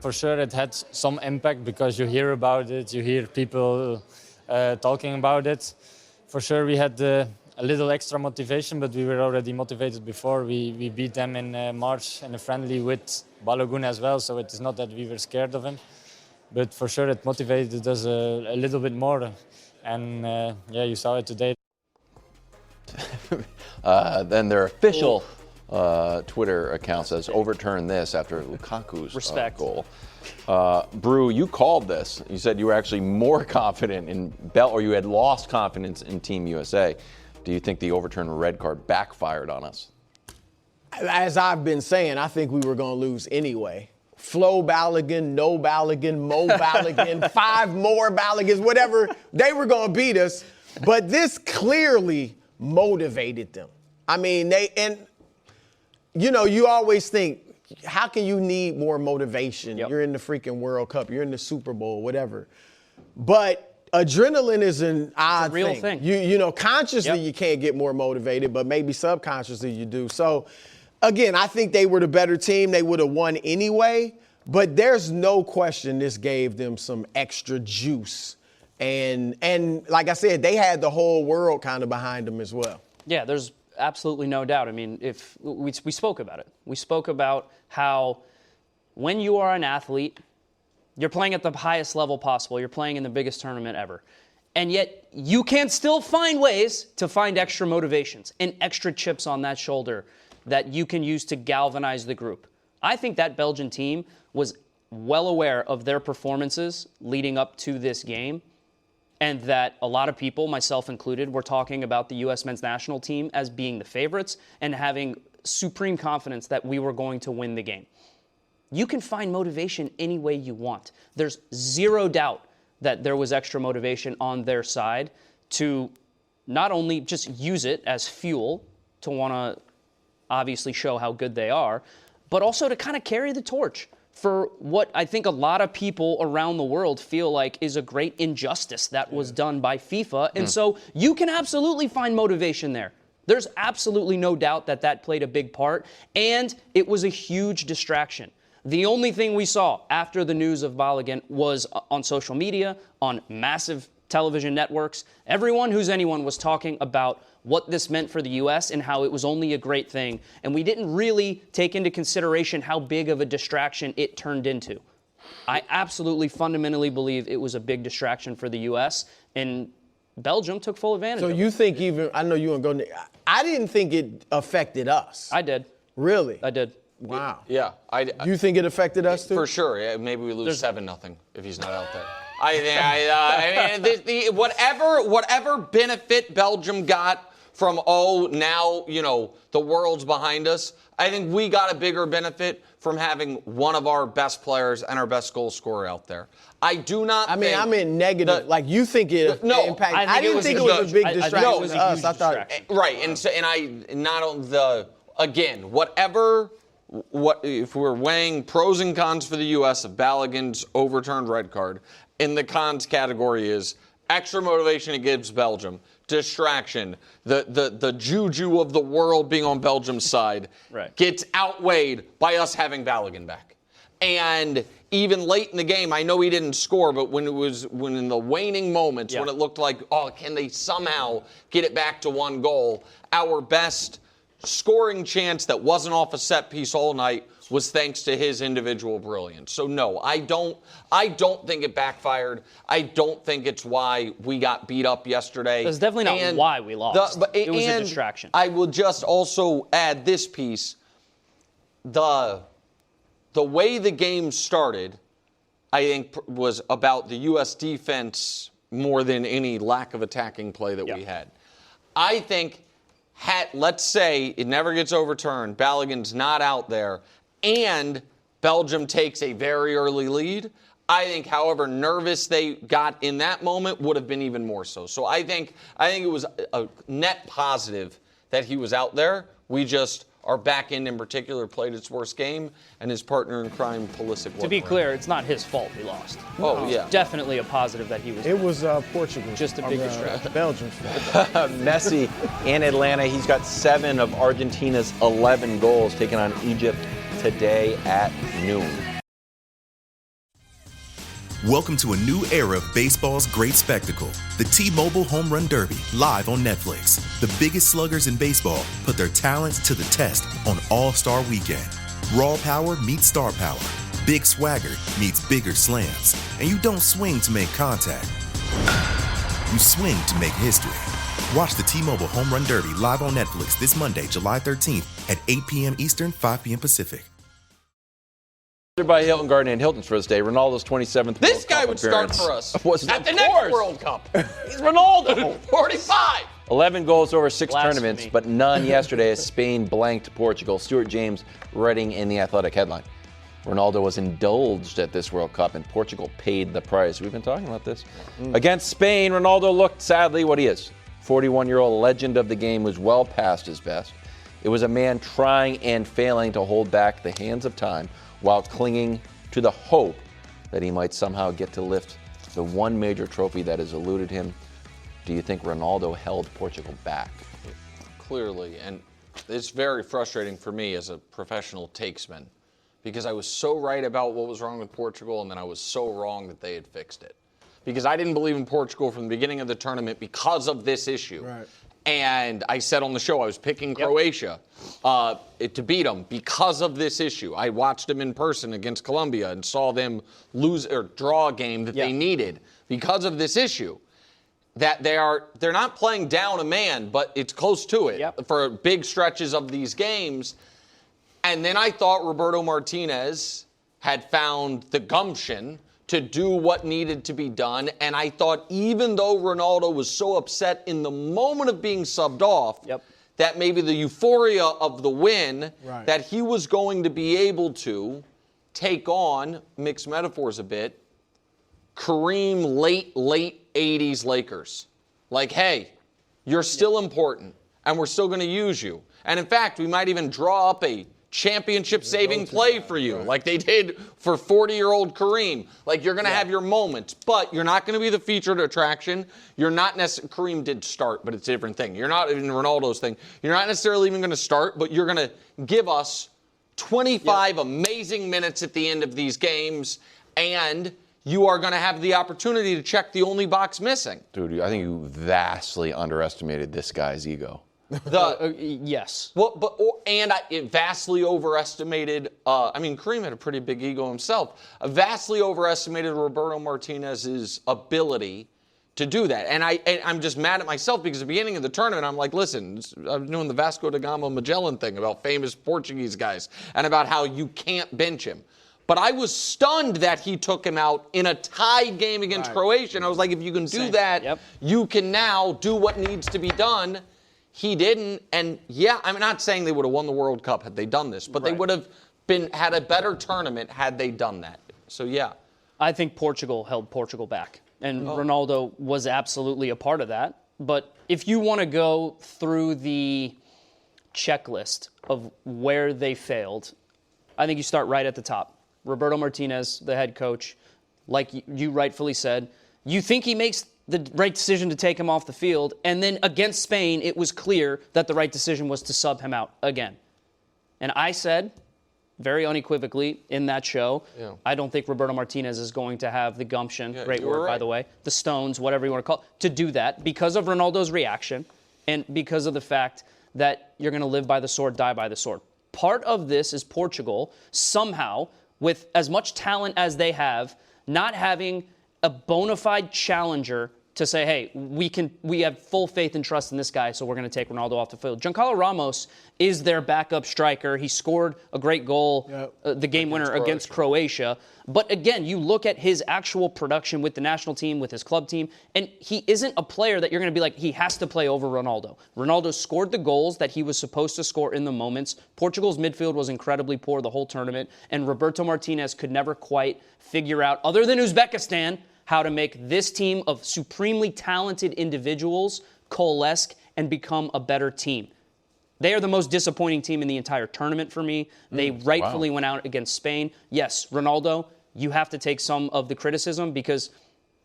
For sure it had some impact because you hear about it, you hear people talking about it. For sure we had a little extra motivation, but we were already motivated before. We beat them in March in a friendly with Balogun as well, so it is not that we were scared of him. But for sure it motivated us a little bit more. And you saw it today. Then their official Twitter account says overturn this after Lukaku's goal. Brew, you called this. You said you were actually more confident in or you had lost confidence in Team USA. Do you think the overturned red card backfired on us? As I've been saying, I think we were going to lose anyway. Flo Balogun, no Balogun, Mo Balogun, 5 more Balogans, whatever. They were going to beat us. But this clearly motivated them. I mean, you always think, how can you need more motivation? Yep. You're in the freaking World Cup. You're in the Super Bowl, whatever. But adrenaline is an odd real thing. Consciously you can't get more motivated, but maybe subconsciously you do. So, again, I think they were the better team. They would have won anyway. But there's no question this gave them some extra juice. And like I said, they had the whole world kind of behind them as well. Yeah, there's absolutely no doubt. I mean, if we spoke about it. We spoke about how when you are an athlete, you're playing at the highest level possible. You're playing in the biggest tournament ever. And yet you can still find ways to find extra motivations and extra chips on that shoulder that you can use to galvanize the group. I think that Belgian team was well aware of their performances leading up to this game, and that a lot of people, myself included, were talking about the U.S. men's national team as being the favorites and having supreme confidence that we were going to win the game. you can find motivation any way you want. There's zero doubt that there was extra motivation on their side to not only just use it as fuel to want to obviously show how good they are, but also to kind of carry the torch for what I think a lot of people around the world feel like is a great injustice that was done by FIFA. And so you can absolutely find motivation there. There's absolutely no doubt that that played a big part, and it was a huge distraction. The only thing we saw after the news of Balogun was on social media, on massive television networks. Everyone who's anyone was talking about what this meant for the U.S. and how it was only a great thing. And we didn't really take into consideration how big of a distraction it turned into. I absolutely fundamentally believe it was a big distraction for the U.S. and Belgium took full advantage of it. So you think even, I know you want to go, I didn't think it affected us. I did. Really? I did. Wow. Yeah. You think it affected us too? For sure. Yeah, maybe we lose 7-0 if he's not out there. I mean, whatever benefit Belgium got from, now, the world's behind us, I think we got a bigger benefit from having one of our best players and our best goal scorer out there. I do not think... I mean negative. You think it impacted... I didn't think it was a big distraction to us. I thought... Right, if we're weighing pros and cons for the U.S. of Balogun's overturned red card, in the cons category is extra motivation it gives Belgium, distraction, the juju of the world being on Belgium's side gets outweighed by us having Balogun back. And even late in the game, I know he didn't score, but when in the waning moments, when it looked like, can they somehow get it back to one goal, our best scoring chance that wasn't off a set piece all night was thanks to his individual brilliance. So no, I don't think it backfired. I don't think it's why we got beat up yesterday. It's definitely not why we lost. It was a distraction. I will just also add this piece. The way the game started, I think, was about the U.S. defense more than any lack of attacking play that we had. I think, let's say it never gets overturned, Balogun's not out there, and Belgium takes a very early lead, I think however nervous they got in that moment would have been even more so. So I think it was a net positive that he was out there. We just, our back end in particular, played its worst game, and his partner in crime, Pulisic, to be clear, it's not his fault we lost. Definitely a positive that he was. It was Portugal. Just a big distraction. Belgium's Messi in Atlanta. He's got 7 of Argentina's 11 goals, taking on Egypt today at noon. Welcome to a new era of baseball's great spectacle, the T-Mobile Home Run Derby, live on Netflix. The biggest sluggers in baseball put their talents to the test on All-Star Weekend. Raw power meets star power. Big swagger meets bigger slams. And you don't swing to make contact. You swing to make history. Watch the T-Mobile Home Run Derby live on Netflix this Monday, July 13th at 8 p.m. Eastern, 5 p.m. Pacific. By Hilton Garden and Hilton's for this day. Ronaldo's 27th. This guy would start for us at the next World Cup. He's Ronaldo, 45. 11 goals over 6 tournaments, but none yesterday as Spain blanked Portugal. Stuart James writing in The Athletic headline. Ronaldo was indulged at this World Cup, and Portugal paid the price. We've been talking about this. Against Spain, Ronaldo looked sadly what he is. 41-year-old legend of the game was well past his best. It was a man trying and failing to hold back the hands of time while clinging to the hope that he might somehow get to lift the one major trophy that has eluded him. Do you think Ronaldo held Portugal back? Clearly, and it's very frustrating for me as a professional takesman because I was so right about what was wrong with Portugal, and then I was so wrong that they had fixed it. Because I didn't believe in Portugal from the beginning of the tournament because of this issue. Right. And I said on the show I was picking Croatia to beat them because of this issue. I watched them in person against Colombia and saw them lose or draw a game that they needed because of this issue. That they're not playing down a man, but it's close to it for big stretches of these games. And then I thought Roberto Martinez had found the gumption to do what needed to be done. And I thought even though Ronaldo was so upset in the moment of being subbed off, that maybe the euphoria of the win, that he was going to be able to take on, mixed metaphors a bit, Kareem late 80s Lakers. Like, hey, you're still important, and we're still going to use you. And in fact, we might even draw up a championship-saving play for you, like they did for 40-year-old Kareem. Like, you're going to have your moments, but you're not going to be the featured attraction. You're not necessarily, Kareem did start, but it's a different thing. You're not in Ronaldo's thing. You're not necessarily even going to start, but you're going to give us 25 amazing minutes at the end of these games, and you are going to have the opportunity to check the only box missing. Dude, I think you vastly underestimated this guy's ego. Yes. Well, I vastly overestimated. Kareem had a pretty big ego himself. I vastly overestimated Roberto Martinez's ability to do that. And I'm just mad at myself because at the beginning of the tournament, I'm like, listen, I'm doing the Vasco da Gama Magellan thing about famous Portuguese guys and about how you can't bench him. But I was stunned that he took him out in a tied game against Croatia. And I was like, if you can do that, you can now do what needs to be done. He didn't, and I'm not saying they would have won the World Cup had they done this, but they would have had a better tournament had they done that. So, I think Portugal held Portugal back, and Ronaldo was absolutely a part of that. But if you want to go through the checklist of where they failed, I think you start right at the top. Roberto Martinez, the head coach, like you rightfully said, you think he makes the right decision to take him off the field, and then against Spain, it was clear that the right decision was to sub him out again. And I said, very unequivocally in that show, I don't think Roberto Martinez is going to have the gumption, great word, by the way, the stones, whatever you want to call it, to do that because of Ronaldo's reaction and because of the fact that you're going to live by the sword, die by the sword. Part of this is Portugal somehow, with as much talent as they have, not having a bona fide challenger to say, hey, we have full faith and trust in this guy, so we're going to take Ronaldo off the field. Giancarlo Ramos is their backup striker. He scored a great goal, the game winner against Croatia. But again, you look at his actual production with the national team, with his club team, and he isn't a player that you're going to be like, he has to play over Ronaldo. Ronaldo scored the goals that he was supposed to score in the moments. Portugal's midfield was incredibly poor the whole tournament, and Roberto Martinez could never quite figure out, other than Uzbekistan, how to make this team of supremely talented individuals coalesce and become a better team. They are the most disappointing team in the entire tournament for me. They rightfully went out against Spain. Yes, Ronaldo, you have to take some of the criticism because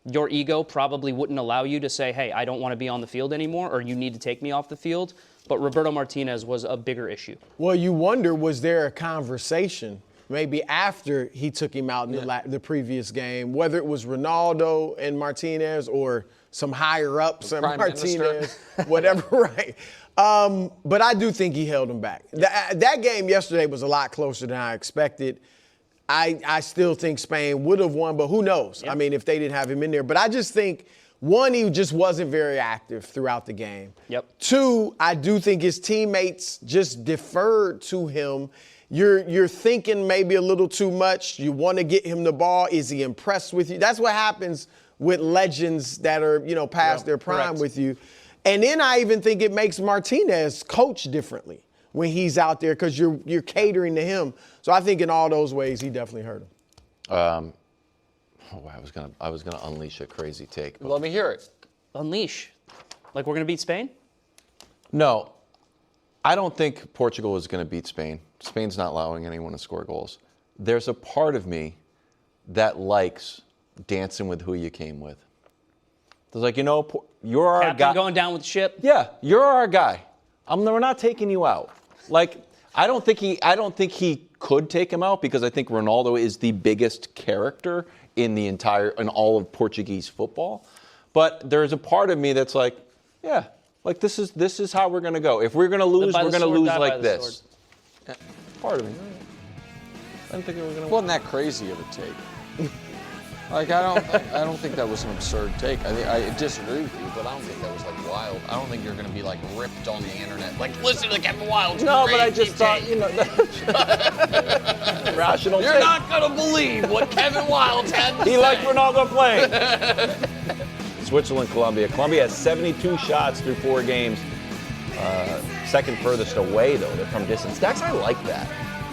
your ego probably wouldn't allow you to say, hey, I don't want to be on the field anymore, or you need to take me off the field. But Roberto Martinez was a bigger issue. Well, you wonder, was there a conversation maybe after he took him out in the previous game, whether it was Ronaldo and Martinez or some higher ups and Martinez, whatever, right? But I do think he held him back. That game yesterday was a lot closer than I expected. I still think Spain would have won, but who knows? I mean, if they didn't have him in there. But I just think, one, he just wasn't very active throughout the game. Two, I do think his teammates just deferred to him. You're thinking maybe a little too much. You want to get him the ball. Is he impressed with you? That's what happens with legends that are, past their prime with you. And then I even think it makes Martinez coach differently when he's out there because you're catering to him. So I think in all those ways he definitely hurt him. I was gonna unleash a crazy take. Let me hear it. Unleash. Like we're going to beat Spain? No. I don't think Portugal is going to beat Spain. Spain's not allowing anyone to score goals. There's a part of me that likes dancing with who you came with. There's like, you're our Captain guy. Going down with the ship? Yeah, you're our guy. We're not taking you out. Like, I don't think he could take him out because I think Ronaldo is the biggest character in all of Portuguese football. But there's a part of me that's like, yeah, like this is how we're gonna go. If we're gonna lose, we're gonna lose like this. Yeah, part of me. I didn't think we were gonna. Wasn't that crazy of a take? Like I don't think that was an absurd take. I disagree with you, but I don't think that was like wild. I don't think you're gonna be like ripped on the internet. Like listen to Kevin Wild's No, but I just thought rational. You're not gonna believe what Kevin Wild had to say. He liked Ronaldo playing. Switzerland, Colombia. Colombia has 72 shots through 4 games. Second furthest away, though. They're from distance. Dax, I like that.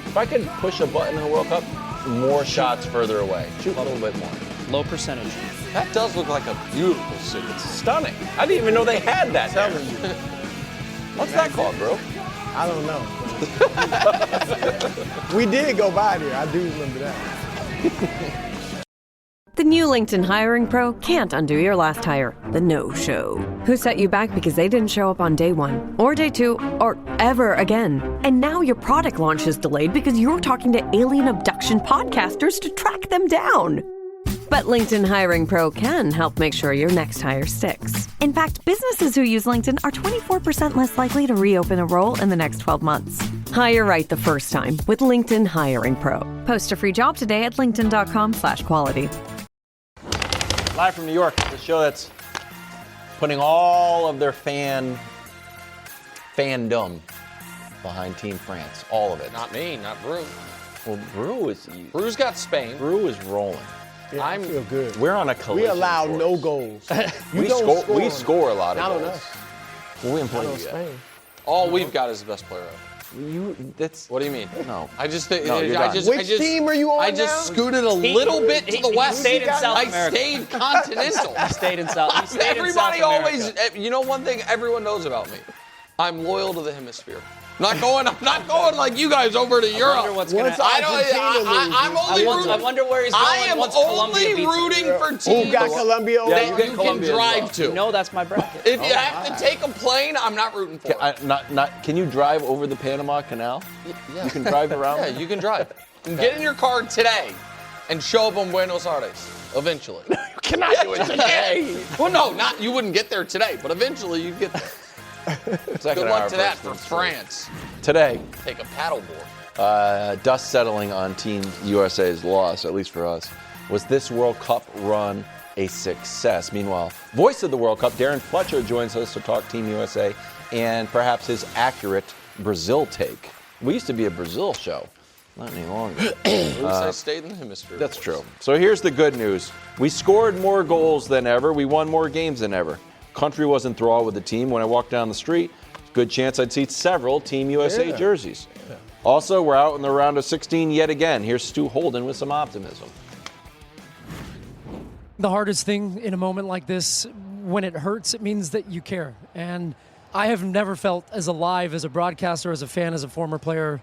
If I could push a button in the World Cup, more shots further away. Shoot a little bit more. Low percentage. That does look like a beautiful city. It's stunning. I didn't even know they had that there. What's that called, bro? I don't know. We did go by there. I do remember that. The new LinkedIn Hiring Pro can't undo your last hire, the no-show. Who set you back because they didn't show up on day one, or day two, or ever again. And now your product launch is delayed because you're talking to alien abduction podcasters to track them down. But LinkedIn Hiring Pro can help make sure your next hire sticks. In fact, businesses who use LinkedIn are 24% less likely to reopen a role in the next 12 months. Hire right the first time with LinkedIn Hiring Pro. Post a free job today at linkedin.com/quality. Live from New York, the show that's putting all of their fandom behind Team France. All of it. Not me, not Brew. Well, Brew's got Spain. Brew is rolling. Yeah, I feel good. We're on a collision. We allow course. no goals. We score a lot of goals. goals. Not on us. We haven't played Not on yet. Spain. All we've got is the best player ever. What do you mean? No. I just No, you're done. Which team are you on I just now? scooted a little bit to the west. stayed in South America. I stayed continental. He stayed in South. He stayed Everybody in South always, America. you know, one thing everyone knows about me. I'm loyal to the hemisphere. I'm not going like you guys over to Europe. I wonder what's going to I'm only I rooting. wonder where he's going. I am once Colombia only beats rooting him. for teams Who got Colombia? that over? you can drive to. No, that's my bracket. If you have to take a plane, I'm not rooting for it. Can you drive over the Panama Canal? Yeah. You can drive around? Yeah, you can drive. You can get in your car today and show up on Buenos Aires eventually. You cannot do it today. Well, no, you wouldn't get there today, but eventually you'd get there. Good luck to that for France. Today, Take a paddleboard. dust settling on Team USA's loss, at least for us. Was this World Cup run a success? Meanwhile, voice of the World Cup, Darren Fletcher, joins us to talk Team USA and perhaps his accurate Brazil take. We used to be a Brazil show. Not any longer. At least I stayed in the hemisphere. That's true. So here's the good news. We scored more goals than ever. We won more games than ever. Country was enthralled with the team. When I walked down the street, good chance I'd see several Team USA jerseys. Yeah. Also, we're out in the round of 16 yet again. Here's Stu Holden with some optimism. The hardest thing in a moment like this, when it hurts, it means that you care. And I have never felt as alive as a broadcaster, as a fan, as a former player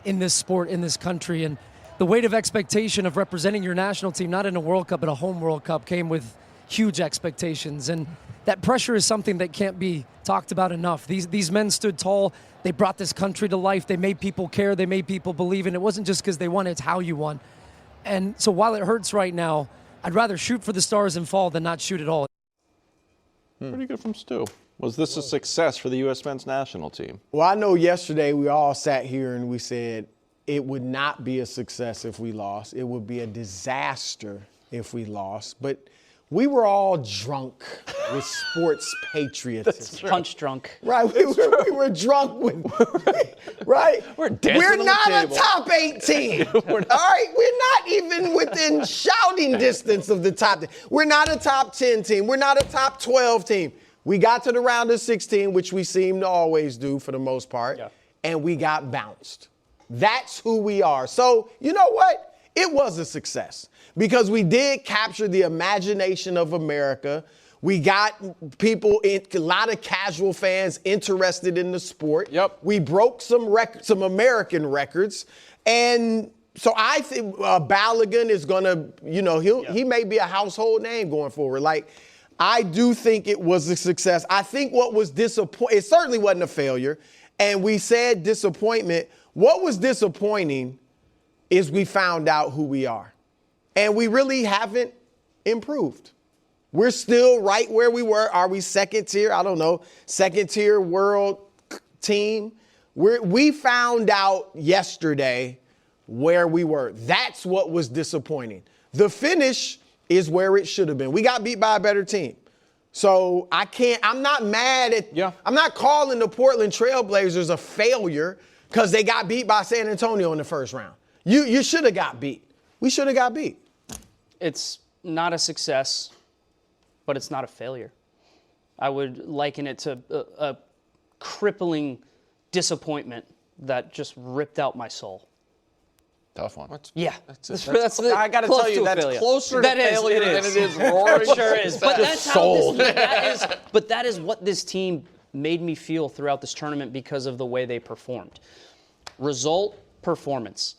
in this sport, in this country. And the weight of expectation of representing your national team, not in a World Cup, but a home World Cup, came with huge expectations. And that pressure is something that can't be talked about enough. These men stood tall. They brought this country to life. They made people care. They made people believe. And it wasn't just because they won, it's how you won. And so while it hurts right now, I'd rather shoot for the stars and fall than not shoot at all. Pretty good from Stu. Was this a success for the U.S. men's national team? Well, I know yesterday we all sat here and we said it would not be a success if we lost. It would be a disaster if we lost. But we were all drunk with sports patriotism. Punch drunk. Right, we were drunk with, right? We're dancing We're on the not a table. top 8 team. All right, we're not even within shouting distance of the top 10. We're not a top 10 team. We're not a top 12 team. We got to the round of 16, which we seem to always do for the most part, and we got bounced. That's who we are. So, you know what? It was a success because we did capture the imagination of America. We got people, a lot of casual fans interested in the sport. Yep. We broke some American records. And so I think Balogun is going to, he may be a household name going forward. Like, I do think it was a success. I think what was disappointing, it certainly wasn't a failure. And we said disappointment. What was disappointing is we found out who we are. And we really haven't improved. We're still right where we were. Are we second tier? I don't know. Second tier world team. We found out yesterday where we were. That's what was disappointing. The finish is where it should have been. We got beat by a better team. So I'm not mad at, I'm not calling the Portland Trailblazers a failure because they got beat by San Antonio in the first round. You should have got beat. We should have got beat. It's not a success, but it's not a failure. I would liken it to a crippling disappointment that just ripped out my soul. Tough one. Yeah. I got to tell you, that's closer to failure than it is roaring. It sure is. But that's how But that is what this team made me feel throughout this tournament because of the way they performed. Result, performance.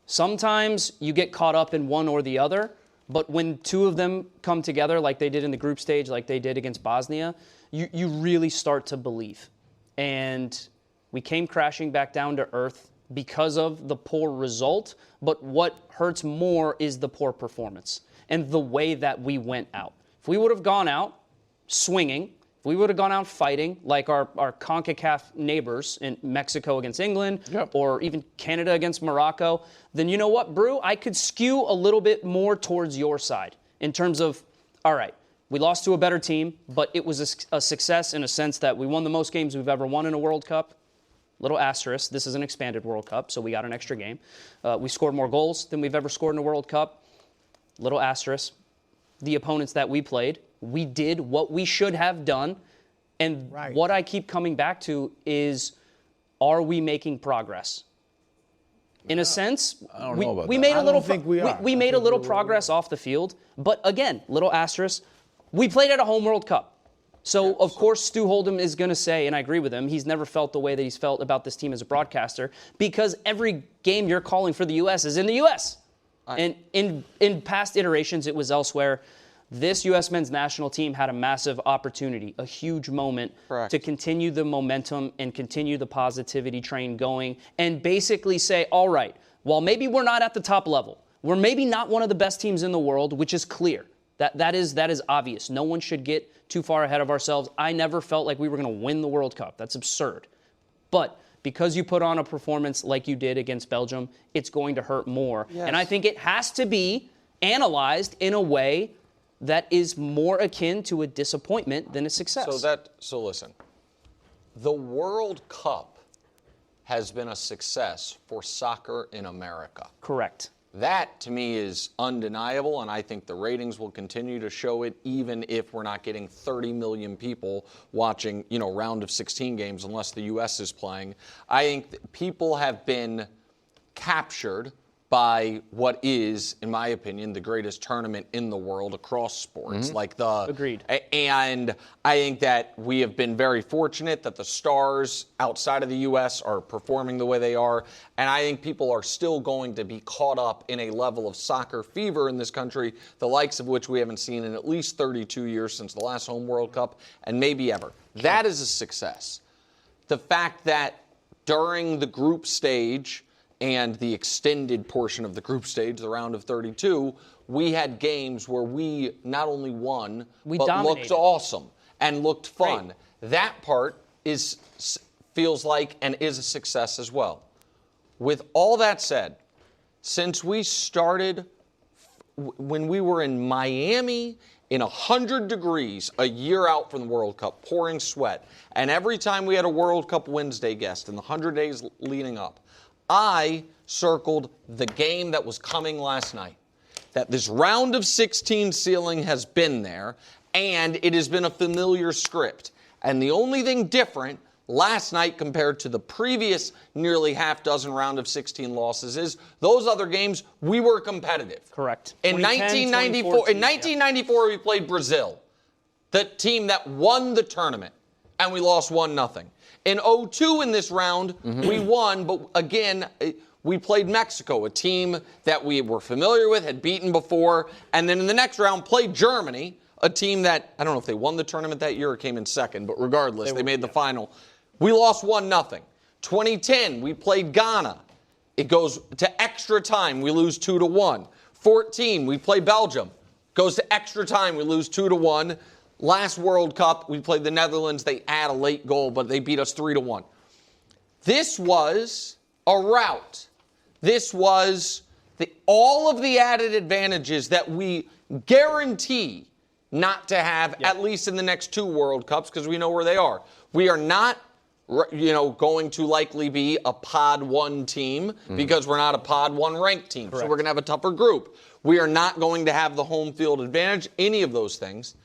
Sometimes you get caught up in one or the other, but when two of them come together like they did in the group stage, like they did against Bosnia, you really start to believe. And we came crashing back down to earth because of the poor result, but what hurts more is the poor performance and the way that we went out. If we would have gone out swinging, if we would have gone out fighting like our CONCACAF neighbors in Mexico against England or even Canada against Morocco, then you know what, Brew? I could skew a little bit more towards your side in terms of, all right, we lost to a better team, but it was a success in a sense that we won the most games we've ever won in a World Cup. Little asterisk, this is an expanded World Cup, so we got an extra game. We scored more goals than we've ever scored in a World Cup. Little asterisk, the opponents that we played, we did what we should have done. And what I keep coming back to is, are we making progress? In a sense, we made a little we made a little progress off the field, but again, little asterisk, we played at a home World Cup. So, of course, Stu Hold'em is going to say, and I agree with him, he's never felt the way that he's felt about this team as a broadcaster because every game you're calling for the U.S. is in the U.S. And in past iterations, it was elsewhere. This U.S. men's national team had a massive opportunity, a huge moment to continue the momentum and continue the positivity train going and basically say, all right, while maybe we're not at the top level, we're maybe not one of the best teams in the world, which is clear. That is obvious. No one should get too far ahead of ourselves. I never felt like we were going to win the World Cup. That's absurd. But because you put on a performance like you did against Belgium, it's going to hurt more. Yes. And I think it has to be analyzed in a way that is more akin to a disappointment than a success. So listen, the World Cup has been a success for soccer in America. Correct. That, to me, is undeniable, and I think the ratings will continue to show it even if we're not getting 30 million people watching, round of 16 games unless the U.S. is playing. I think people have been captured by what is, in my opinion, the greatest tournament in the world across sports. Agreed. And I think that we have been very fortunate that the stars outside of the U.S. are performing the way they are. And I think people are still going to be caught up in a level of soccer fever in this country, the likes of which we haven't seen in at least 32 years since the last home World Cup, and maybe ever. That is a success. The fact that during the group stage and the extended portion of the group stage, the round of 32, we had games where we not only won, but looked awesome and looked fun. Right. That part feels like and is a success as well. With all that said, since we started, when we were in Miami in 100 degrees a year out from the World Cup, pouring sweat, and every time we had a World Cup Wednesday guest in the 100 days leading up, I circled the game that was coming last night, that this round of 16 ceiling has been there, and it has been a familiar script. And the only thing different last night compared to the previous nearly half dozen round of 16 losses is those other games, we were competitive. Correct. In 1994, we played Brazil, the team that won the tournament, and we lost 1-0. In 2002 in this round, we won, but again, we played Mexico, a team that we were familiar with, had beaten before, and then in the next round played Germany, a team that, I don't know if they won the tournament that year or came in second, but regardless, they made the final. We lost 1-0. 2010, we played Ghana. It goes to extra time, we lose 2-1. 14, we play Belgium. Goes to extra time, we lose 2-1. Last World Cup, we played the Netherlands. They add a late goal, but they beat us 3-1. This was a rout. This was all of the added advantages that we guarantee not to have, at least in the next two World Cups, because we know where they are. We are not, going to likely be a Pod 1 team because we're not a Pod 1 ranked team. Correct. So we're going to have a tougher group. We are not going to have the home field advantage, any of those things.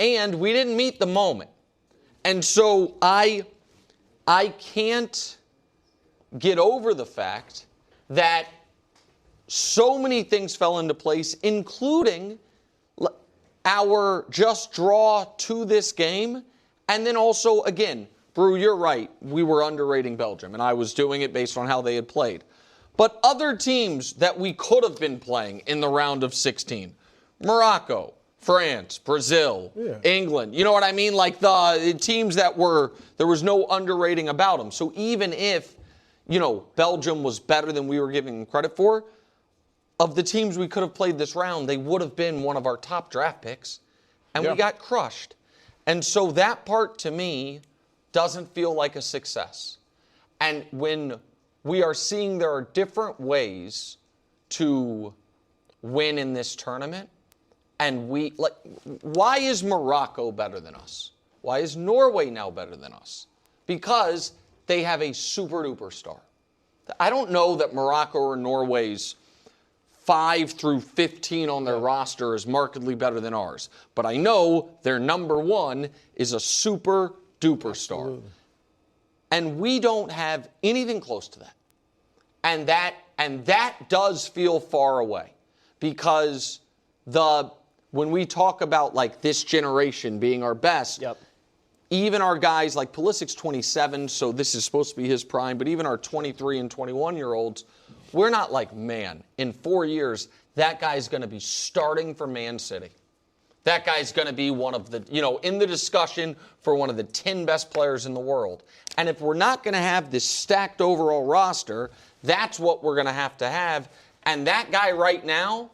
And we didn't meet the moment. And so I can't get over the fact that so many things fell into place, including our just draw to this game. And then also, again, Brew, you're right. We were underrating Belgium, and I was doing it based on how they had played. But other teams that we could have been playing in the round of 16, Morocco, France, Brazil, England, you know what I mean? Like the teams that there was no underrating about them. So even if, Belgium was better than we were giving them credit for, of the teams we could have played this round, they would have been one of our top draft picks, and we got crushed. And so that part, to me, doesn't feel like a success. And when we are seeing there are different ways to win in this tournament, and why is Morocco better than us? Why is Norway now better than us? Because they have a super-duper star. I don't know that Morocco or Norway's 5 through 15 on their roster is markedly better than ours. But I know their number one is a super-duper star. And we don't have anything close to that. And that does feel far away. Because when we talk about like this generation being our best, even our guys like Pulisic's 27, so this is supposed to be his prime, but even our 23 and 21-year-olds, we're not like, man, in 4 years, that guy's going to be starting for Man City. That guy's going to be one of the, in the discussion for one of the 10 best players in the world. And if we're not going to have this stacked overall roster, that's what we're going to have. And that guy right now,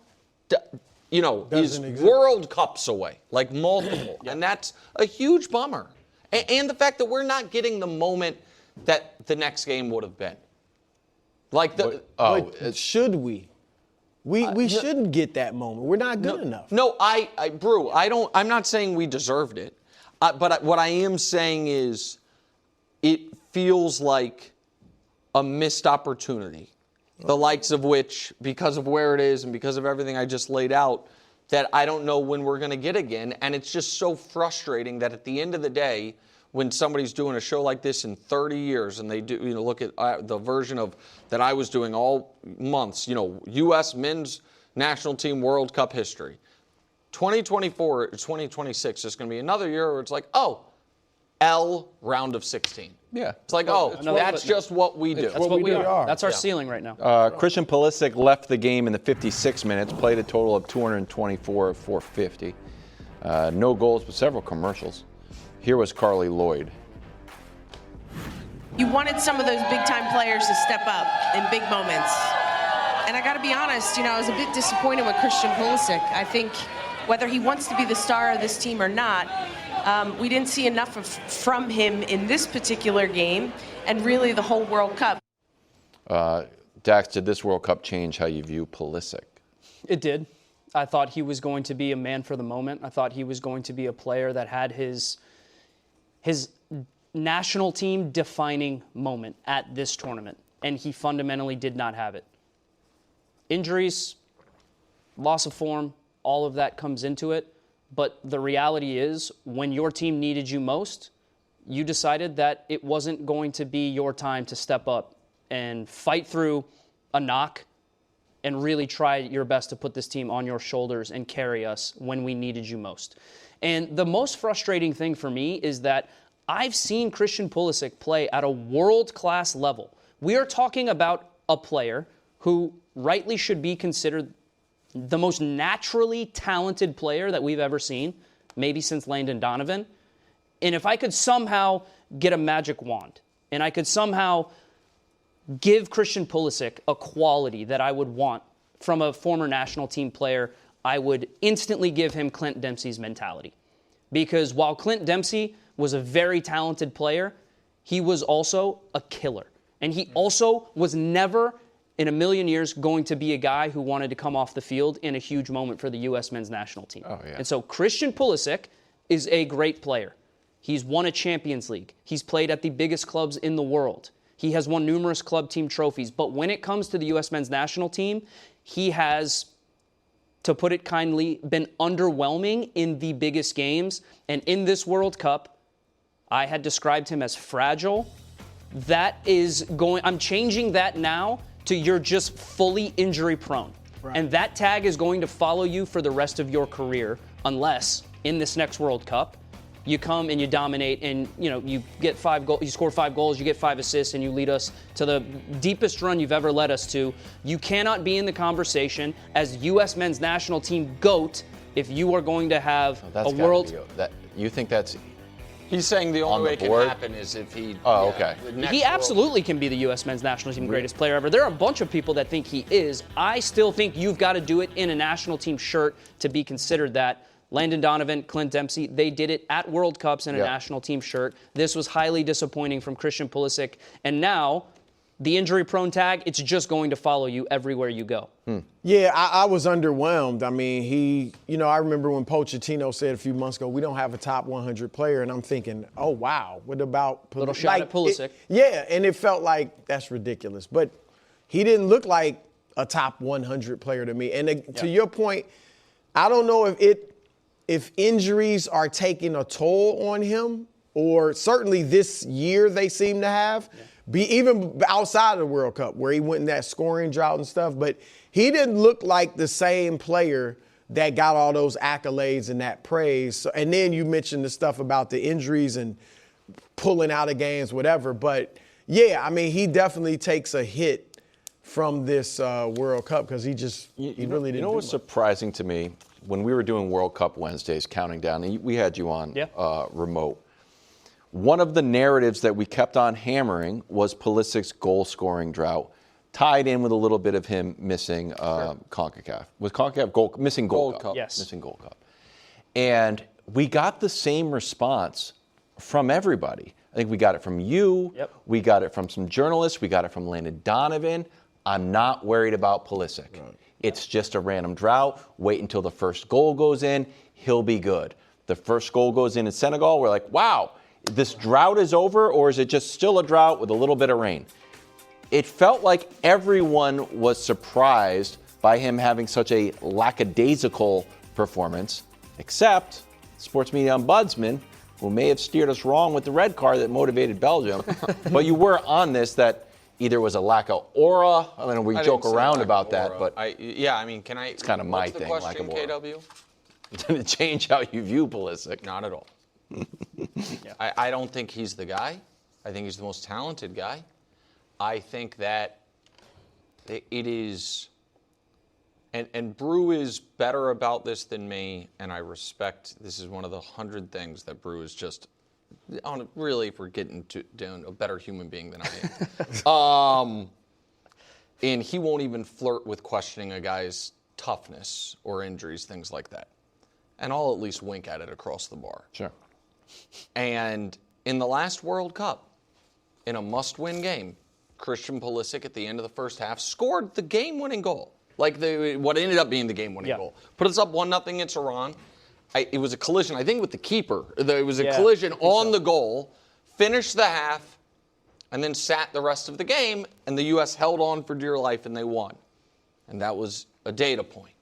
is World Cups away, like multiple. And that's a huge bummer. And the fact that we're not getting the moment that the next game would have been. Should we? We shouldn't get that moment. We're not good enough. No, Brew, I'm not saying we deserved it. But what I am saying is it feels like a missed opportunity. The likes of which, because of where it is and because of everything I just laid out, that I don't know when we're going to get again. And it's just so frustrating that at the end of the day, when somebody's doing a show like this in 30 years and they do, look at the version of that I was doing all months, U.S. men's national team World Cup history. 2024 or 2026 is going to be another year where it's like, round of 16. Yeah. It's like, that's just what we do. That's what we are. That's our ceiling right now. Christian Pulisic left the game in the 56 minutes, played a total of 224 of 450. No goals, but several commercials. Here was Carly Lloyd. You wanted some of those big-time players to step up in big moments. And I got to be honest, I was a bit disappointed with Christian Pulisic. I think whether he wants to be the star of this team or not, we didn't see enough from him in this particular game and really the whole World Cup. Dax, did this World Cup change how you view Pulisic? It did. I thought he was going to be a man for the moment. I thought he was going to be a player that had his national team defining moment at this tournament, and he fundamentally did not have it. Injuries, loss of form, all of that comes into it. But the reality is, when your team needed you most, you decided that it wasn't going to be your time to step up and fight through a knock and really try your best to put this team on your shoulders and carry us when we needed you most. And the most frustrating thing for me is that I've seen Christian Pulisic play at a world-class level. We are talking about a player who rightly should be considered the most naturally talented player that we've ever seen, maybe since Landon Donovan. And if I could somehow get a magic wand and I could somehow give Christian Pulisic a quality that I would want from a former national team player, I would instantly give him Clint Dempsey's mentality. Because while Clint Dempsey was a very talented player, he was also a killer. And he also was never in a million years going to be a guy who wanted to come off the field in a huge moment for the U.S. men's national team. And so Christian Pulisic is a great player. He's won a Champions League. He's played at the biggest clubs in the world. He has won numerous club team trophies. But when it comes to the U.S. men's national team, he has, to put it kindly, been underwhelming in the biggest games. And in this World Cup, I had described him as fragile. I'm changing that now to you're just fully injury prone. Right. And that tag is going to follow you for the rest of your career unless in this next World Cup you come and you dominate and you get 5 goals, you score 5 goals, you get 5 assists, and you lead us to the deepest run you've ever led us to. You cannot be in the conversation as U.S. men's national team GOAT if you are going to have a world. You think that's? He's saying the only way it can happen is if he. Oh, okay. He absolutely can be the U.S. men's national team greatest player ever. There are a bunch of people that think he is. I still think you've got to do it in a national team shirt to be considered that. Landon Donovan, Clint Dempsey, they did it at World Cups in a national team shirt. This was highly disappointing from Christian Pulisic. And now, the injury-prone tag, it's just going to follow you everywhere you go. Yeah, I was underwhelmed. I mean, I remember when Pochettino said a few months ago, we don't have a top 100 player, and I'm thinking, oh, wow, what about Pulisic? Little shot at Pulisic. And it felt like that's ridiculous. But he didn't look like a top 100 player to me. And to your point, I don't know if injuries are taking a toll on him, or certainly this year they seem to have, even outside of the World Cup where he went in that scoring drought and stuff, but he didn't look like the same player that got all those accolades and that praise. So, and then you mentioned the stuff about the injuries and pulling out of games, whatever. But, yeah, I mean, he definitely takes a hit from this World Cup because he really didn't You know what's surprising to me? When we were doing World Cup Wednesdays, counting down, and we had you on remote, one of the narratives that we kept on hammering was Pulisic's goal-scoring drought, tied in with a little bit of him missing CONCACAF. Was CONCACAF missing Gold Cup? Yes. Missing Gold Cup. And we got the same response from everybody. I think we got it from you. Yep. We got it from some journalists. We got it from Landon Donovan. I'm not worried about Pulisic. Right. It's just a random drought. Wait until the first goal goes in. He'll be good. The first goal goes in Senegal. We're like, wow, this drought is over, or is it just still a drought with a little bit of rain? It felt like everyone was surprised by him having such a lackadaisical performance, except Sports Media Ombudsman, who may have steered us wrong with the red card that motivated Belgium. But you were on this that either was a lack of aura. I mean, we joke around about that, but it's kind of my thing. What's the question, KW? Did it change how you view Pulisic? Not at all. I don't think he's the guy. I think he's the most talented guy. I think that it is, and Brew is better about this than me, and I respect. This is one of the 100 things that Brew is just. Really, if we're getting down a better human being than I am. And he won't even flirt with questioning a guy's toughness or injuries, things like that. And I'll at least wink at it across the bar. Sure. And in the last World Cup, in a must-win game, Christian Pulisic at the end of the first half scored the game-winning goal. What ended up being the game-winning goal. Put us up 1-0 against Iran. It was a collision, I think, with the keeper. It was a collision on the goal, finished the half, and then sat the rest of the game, and the U.S. held on for dear life, and they won. And that was a data point.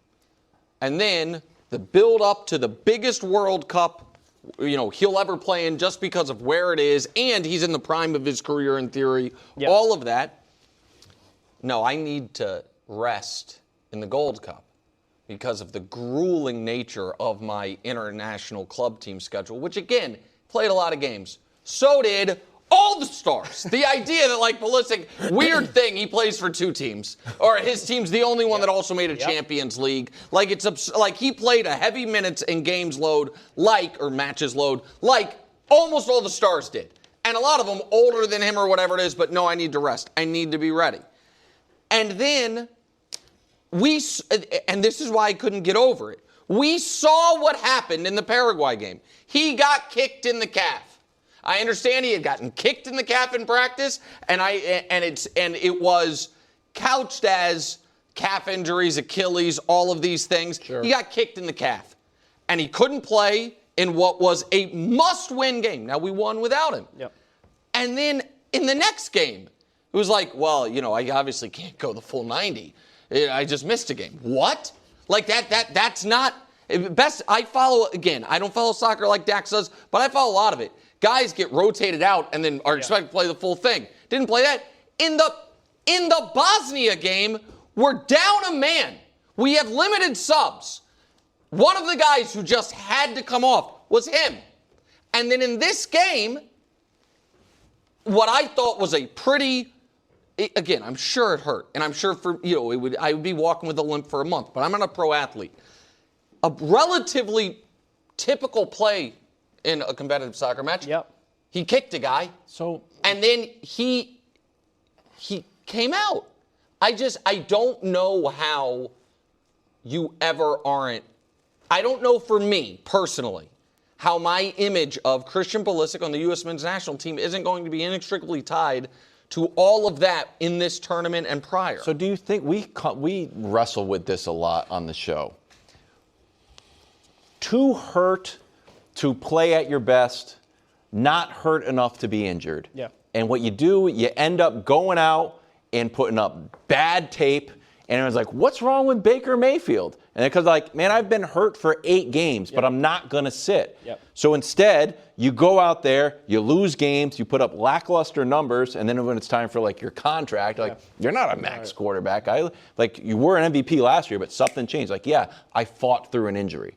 And then the build-up to the biggest World Cup, he'll ever play in just because of where it is, and he's in the prime of his career in theory, all of that. No, I need to rest in the Gold Cup, because of the grueling nature of my international club team schedule, which, again, played a lot of games. So did all the stars. The idea that, Pulisic, weird thing, he plays for 2 teams, or his team's the only one that also made a Champions League. He played a heavy minutes and games load, or matches load, almost all the stars did. And a lot of them older than him or whatever it is, but no, I need to rest. I need to be ready. And then and this is why I couldn't get over it. We saw what happened in the Paraguay game. He got kicked in the calf. I understand he had gotten kicked in the calf in practice, and it was couched as calf injuries, Achilles, all of these things. Sure. He got kicked in the calf, and he couldn't play in what was a must-win game. Now, we won without him. Yep. And then in the next game, it was I obviously can't go the full 90. I just missed a game. What? That's not best. I don't follow soccer like Dax does, but I follow a lot of it. Guys get rotated out and then are expected to play the full thing. Didn't play that. In In the Bosnia game, we're down a man. We have limited subs. One of the guys who just had to come off was him. And then in this game, what I thought was a pretty, again, I'm sure it hurt. And I'm sure I would be walking with a limp for a month, but I'm not a pro athlete. A relatively typical play in a competitive soccer match. Yep. He kicked a guy. And then he came out. I don't know how you ever aren't. I don't know for me personally how my image of Christian Pulisic on the U.S. men's national team isn't going to be inextricably tied to all of that in this tournament and prior. So do you think we wrestle with this a lot on the show? Too hurt to play at your best, not hurt enough to be injured. Yeah. And what you do, you end up going out and putting up bad tape. And everyone's like, what's wrong with Baker Mayfield? And because man, I've been hurt for 8 games, but I'm not going to sit. Yep. So instead, you go out there, you lose games, you put up lackluster numbers, and then when it's time for your contract, you're not a max quarterback. You were an MVP last year, but something changed. I fought through an injury.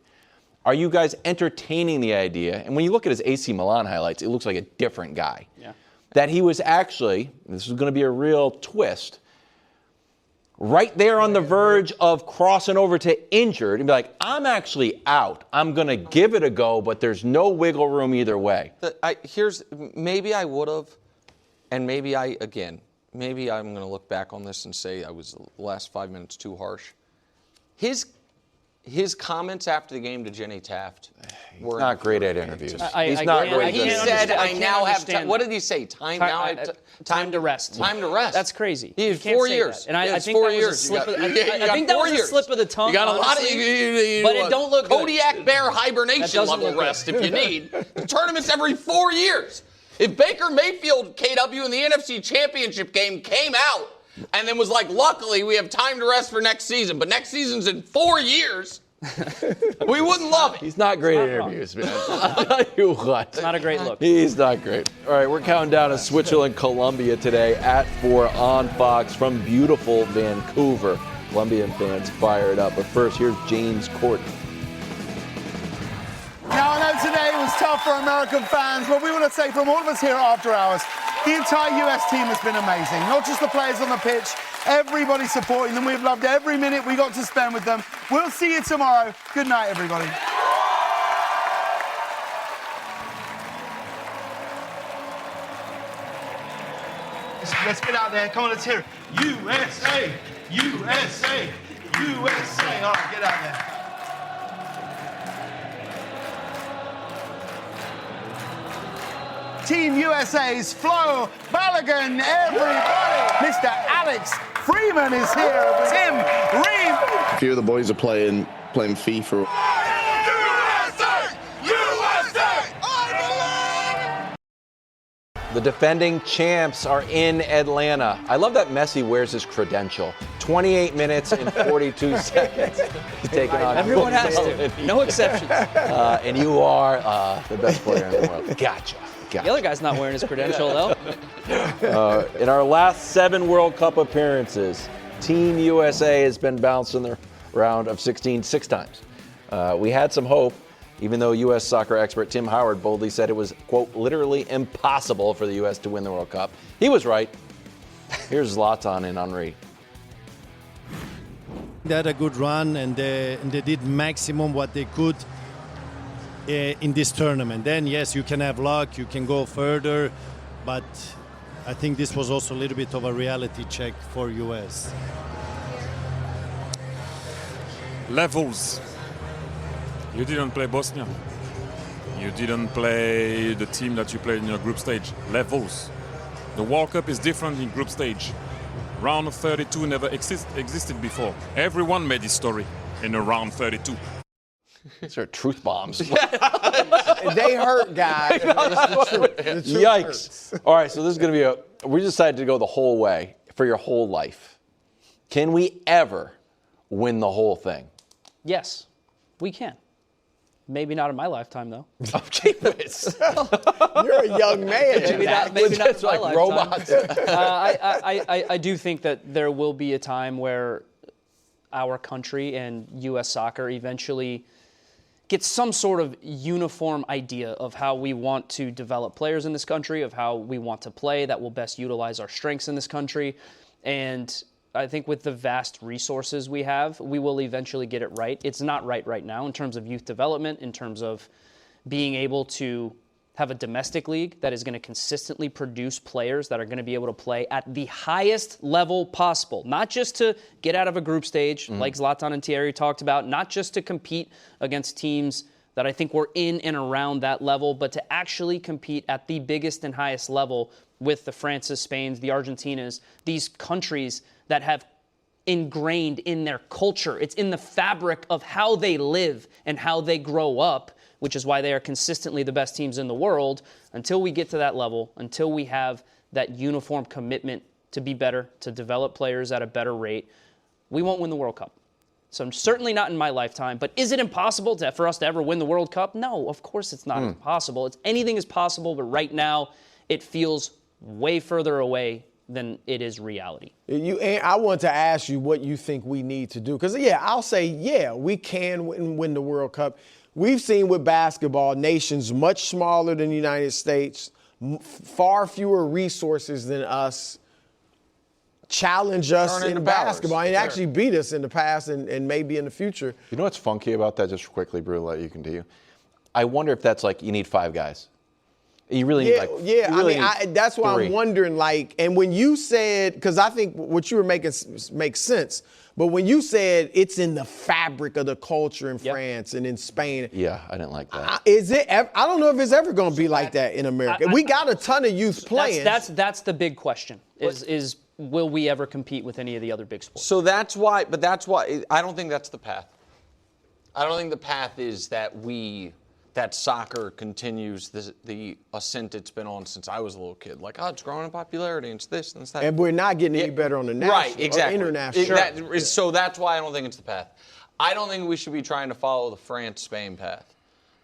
Are you guys entertaining the idea? And when you look at his AC Milan highlights, it looks like a different guy. Yeah. That he was actually, this is going to be a real twist, right there on the verge of crossing over to injured and be like, I'm actually out. I'm going to give it a go, but there's no wiggle room either way. Maybe I would have, and maybe I'm going to look back on this and say I was the last 5 minutes too harsh. His comments after the game to Jenny Taft were not great at interviews. He's not great. He said, "I now have time." What did he say? Time to rest. Time to rest. That's crazy. He had 4 years. And I think that was a slip of the slip of the tongue. You got a lot of, but it don't look Kodiak good. Bear hibernation level rest if you need. The tournament's every 4 years. If Baker Mayfield, KW, in the NFC Championship game came out and then was like, luckily, we have time to rest for next season, but next season's in 4 years, we wouldn't love it. He's not great at interviews, man. I'll tell you what. It's not a great look. He's not great. All right, we're counting down to Switzerland, Colombia today at 4 on Fox from beautiful Vancouver. Colombian fans fired up. But first, here's James Corden. Now, I know today was tough for American fans, but we want to say from all of us here at After Hours, the entire US team has been amazing. Not just the players on the pitch, everybody supporting them. We've loved every minute we got to spend with them. We'll see you tomorrow. Good night, everybody. Let's get out there. Come on, let's hear it. USA! USA! USA! All right, get out there. Team USA's Flo Balogun, everybody. Mr. Alex Freeman is here. Tim Ream. A few of the boys are playing FIFA. The defending champs are in Atlanta. I love that Messi wears his credential. 28 minutes and 42 seconds. He's taking on Everyone has to. No exceptions. And you are the best player in the world. Gotcha. The other guy's not wearing his credential, though. In our last 7 World Cup appearances, Team USA has been bounced in the round of 16 6 times. We had some hope, even though U.S. soccer expert Tim Howard boldly said it was, quote, literally impossible for the U.S. to win the World Cup. He was right. Here's Zlatan and Henry. They had a good run, and they did maximum what they could in this tournament. Then, yes, you can have luck, you can go further, but I think this was also a little bit of a reality check for U.S. Levels. You didn't play Bosnia. You didn't play the team that you played in your group stage. Levels. The World Cup is different in group stage. Round of 32 never existed before. Everyone made his story in a round 32. These are truth bombs. They hurt, guys. Yikes. Hurts. All right, so this is going to be we decided to go the whole way for your whole life. Can we ever win the whole thing? Yes, we can. Maybe not in my lifetime, though. Oh, gee whiz. You're a young man. Maybe not in my like lifetime. robots. I do think that there will be a time where our country and U.S. soccer eventually gets some sort of uniform idea of how we want to develop players in this country, of how we want to play that will best utilize our strengths in this country. And I think with the vast resources we have, we will eventually get it right. It's not right now in terms of youth development, in terms of being able to have a domestic league that is going to consistently produce players that are going to be able to play at the highest level possible, not just to get out of a group stage, like Zlatan and Thierry talked about, not just to compete against teams that I think we're in and around that level, but to actually compete at the biggest and highest level with the Frances, Spains, the Argentinas, these countries that have ingrained in their culture. It's in the fabric of how they live and how they grow up, which is why they are consistently the best teams in the world. Until we get to that level, until we have that uniform commitment to be better, to develop players at a better rate, we won't win the World Cup. So certainly not in my lifetime. But is it impossible for us to ever win the World Cup? No, of course it's not impossible. Anything is possible, but right now it feels way further away than it is reality. I want to ask you what you think we need to do. Because, I'll say, we can win the World Cup. We've seen with basketball, nations much smaller than the United States, far fewer resources than us, challenge us in basketball and actually beat us in the past and maybe in the future. You know what's funky about that? Just quickly, Brew, let you continue. I wonder if that's like you need 5 guys. You really need that's why 3. I'm wondering, and when you said, because I think what you were making makes sense, but when you said it's in the fabric of the culture in France and in Spain. Yeah, I didn't like that. I don't know if it's ever going to be like that in America. We got a ton of youth playing. That's the big question, is will we ever compete with any of the other big sports? So that's why I don't think that's the path. I don't think the path is that soccer continues the ascent it's been on since I was a little kid. It's growing in popularity, and it's this and it's that. And we're not getting any better on the national or international. So that's why I don't think it's the path. I don't think we should be trying to follow the France-Spain path.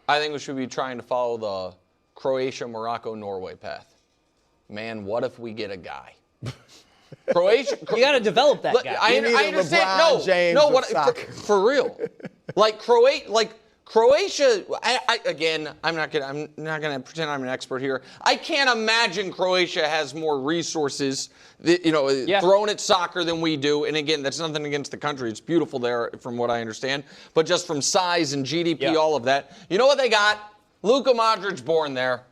I think we should be trying to follow the Croatia-Morocco-Norway path. Man, what if we get a guy? Croatia. You got to develop that guy. I understand. For real. Croatia, I'm not gonna pretend I'm an expert here. I can't imagine Croatia has more resources, thrown at soccer than we do. And again, that's nothing against the country. It's beautiful there, from what I understand. But just from size and GDP, all of that. You know what they got? Luka Modric born there,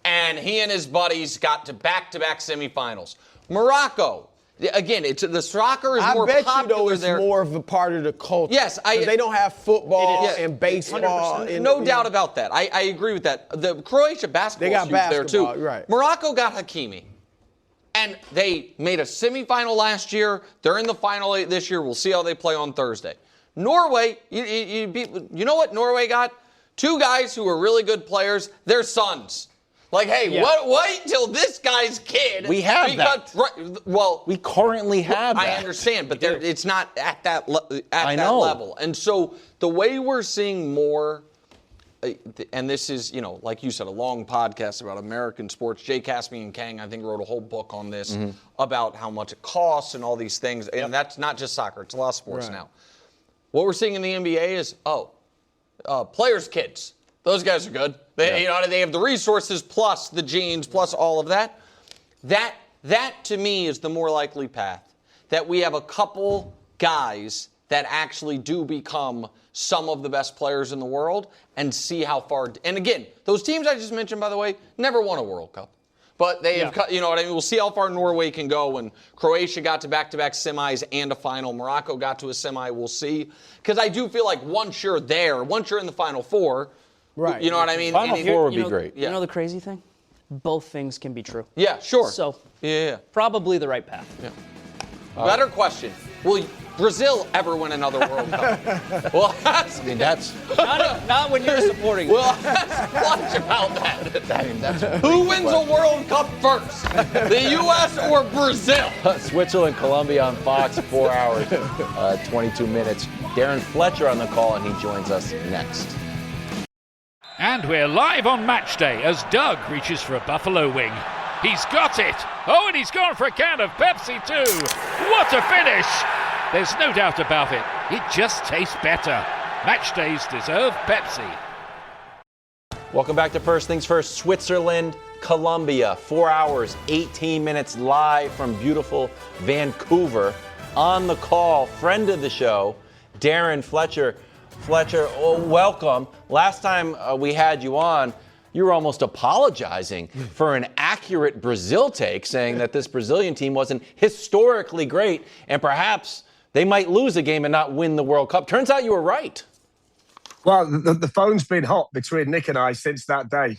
and he and his buddies got to back-to-back semifinals. Morocco. Again, the soccer is more popular there. I bet you, though, it's more of a part of the culture. Yes. They don't have football and baseball. No doubt about that. I agree with that. The Croatia basketball is there, too. Right. Morocco got Hakimi. And they made a semifinal last year. They're in the final 8 this year. We'll see how they play on Thursday. Norway, you know what Norway got? 2 guys who are really good players. Their sons. Wait till this guy's kid. We have that. We currently have that. I understand, but it's not at that level. And so the way we're seeing more, and this is, like you said, a long podcast about American sports. Jay Caspian Kang, I think, wrote a whole book on this about how much it costs and all these things. And that's not just soccer. It's a lot of sports now. What we're seeing in the NBA is, players' kids. Those guys are good. They have the resources plus the genes plus all of that. That to me is the more likely path. That we have a couple guys that actually do become some of the best players in the world and see how far. And again, those teams I just mentioned, by the way, never won a World Cup. But they have, you know what I mean? We'll see how far Norway can go. And Croatia got to back-to-back semis and a final. Morocco got to a semi. We'll see. Because I do feel like once you're there, once you're in the Final Four, right? You know what I mean? Final Four would be great. You know the crazy thing? Both things can be true. Yeah, sure. So yeah, probably the right path. Yeah. Better question. Will Brazil ever win another World Cup? Well, I mean, that's not when you're supporting it. Well, that's much about that. I mean, that's who wins a World Cup first, the U.S. or Brazil? Switzerland, Colombia on Fox, 4 hours, 22 minutes. Darren Fletcher on the call, and he joins us next. And we're live on match day as Doug reaches for a buffalo wing. He's got it. Oh, and he's gone for a can of Pepsi too. What a finish. There's no doubt about it. It just tastes better. Match days deserve Pepsi. Welcome back to First Things First. Switzerland, Colombia, 4 hours, 18 minutes live from beautiful Vancouver. On the call, friend of the show, Darren Fletcher. Fletcher, welcome. Last time we had you on, you were almost apologizing for an accurate Brazil take, saying that this Brazilian team wasn't historically great and perhaps they might lose a game and not win the World Cup. Turns out you were right. Well, the phone's been hot between Nick and I since that day.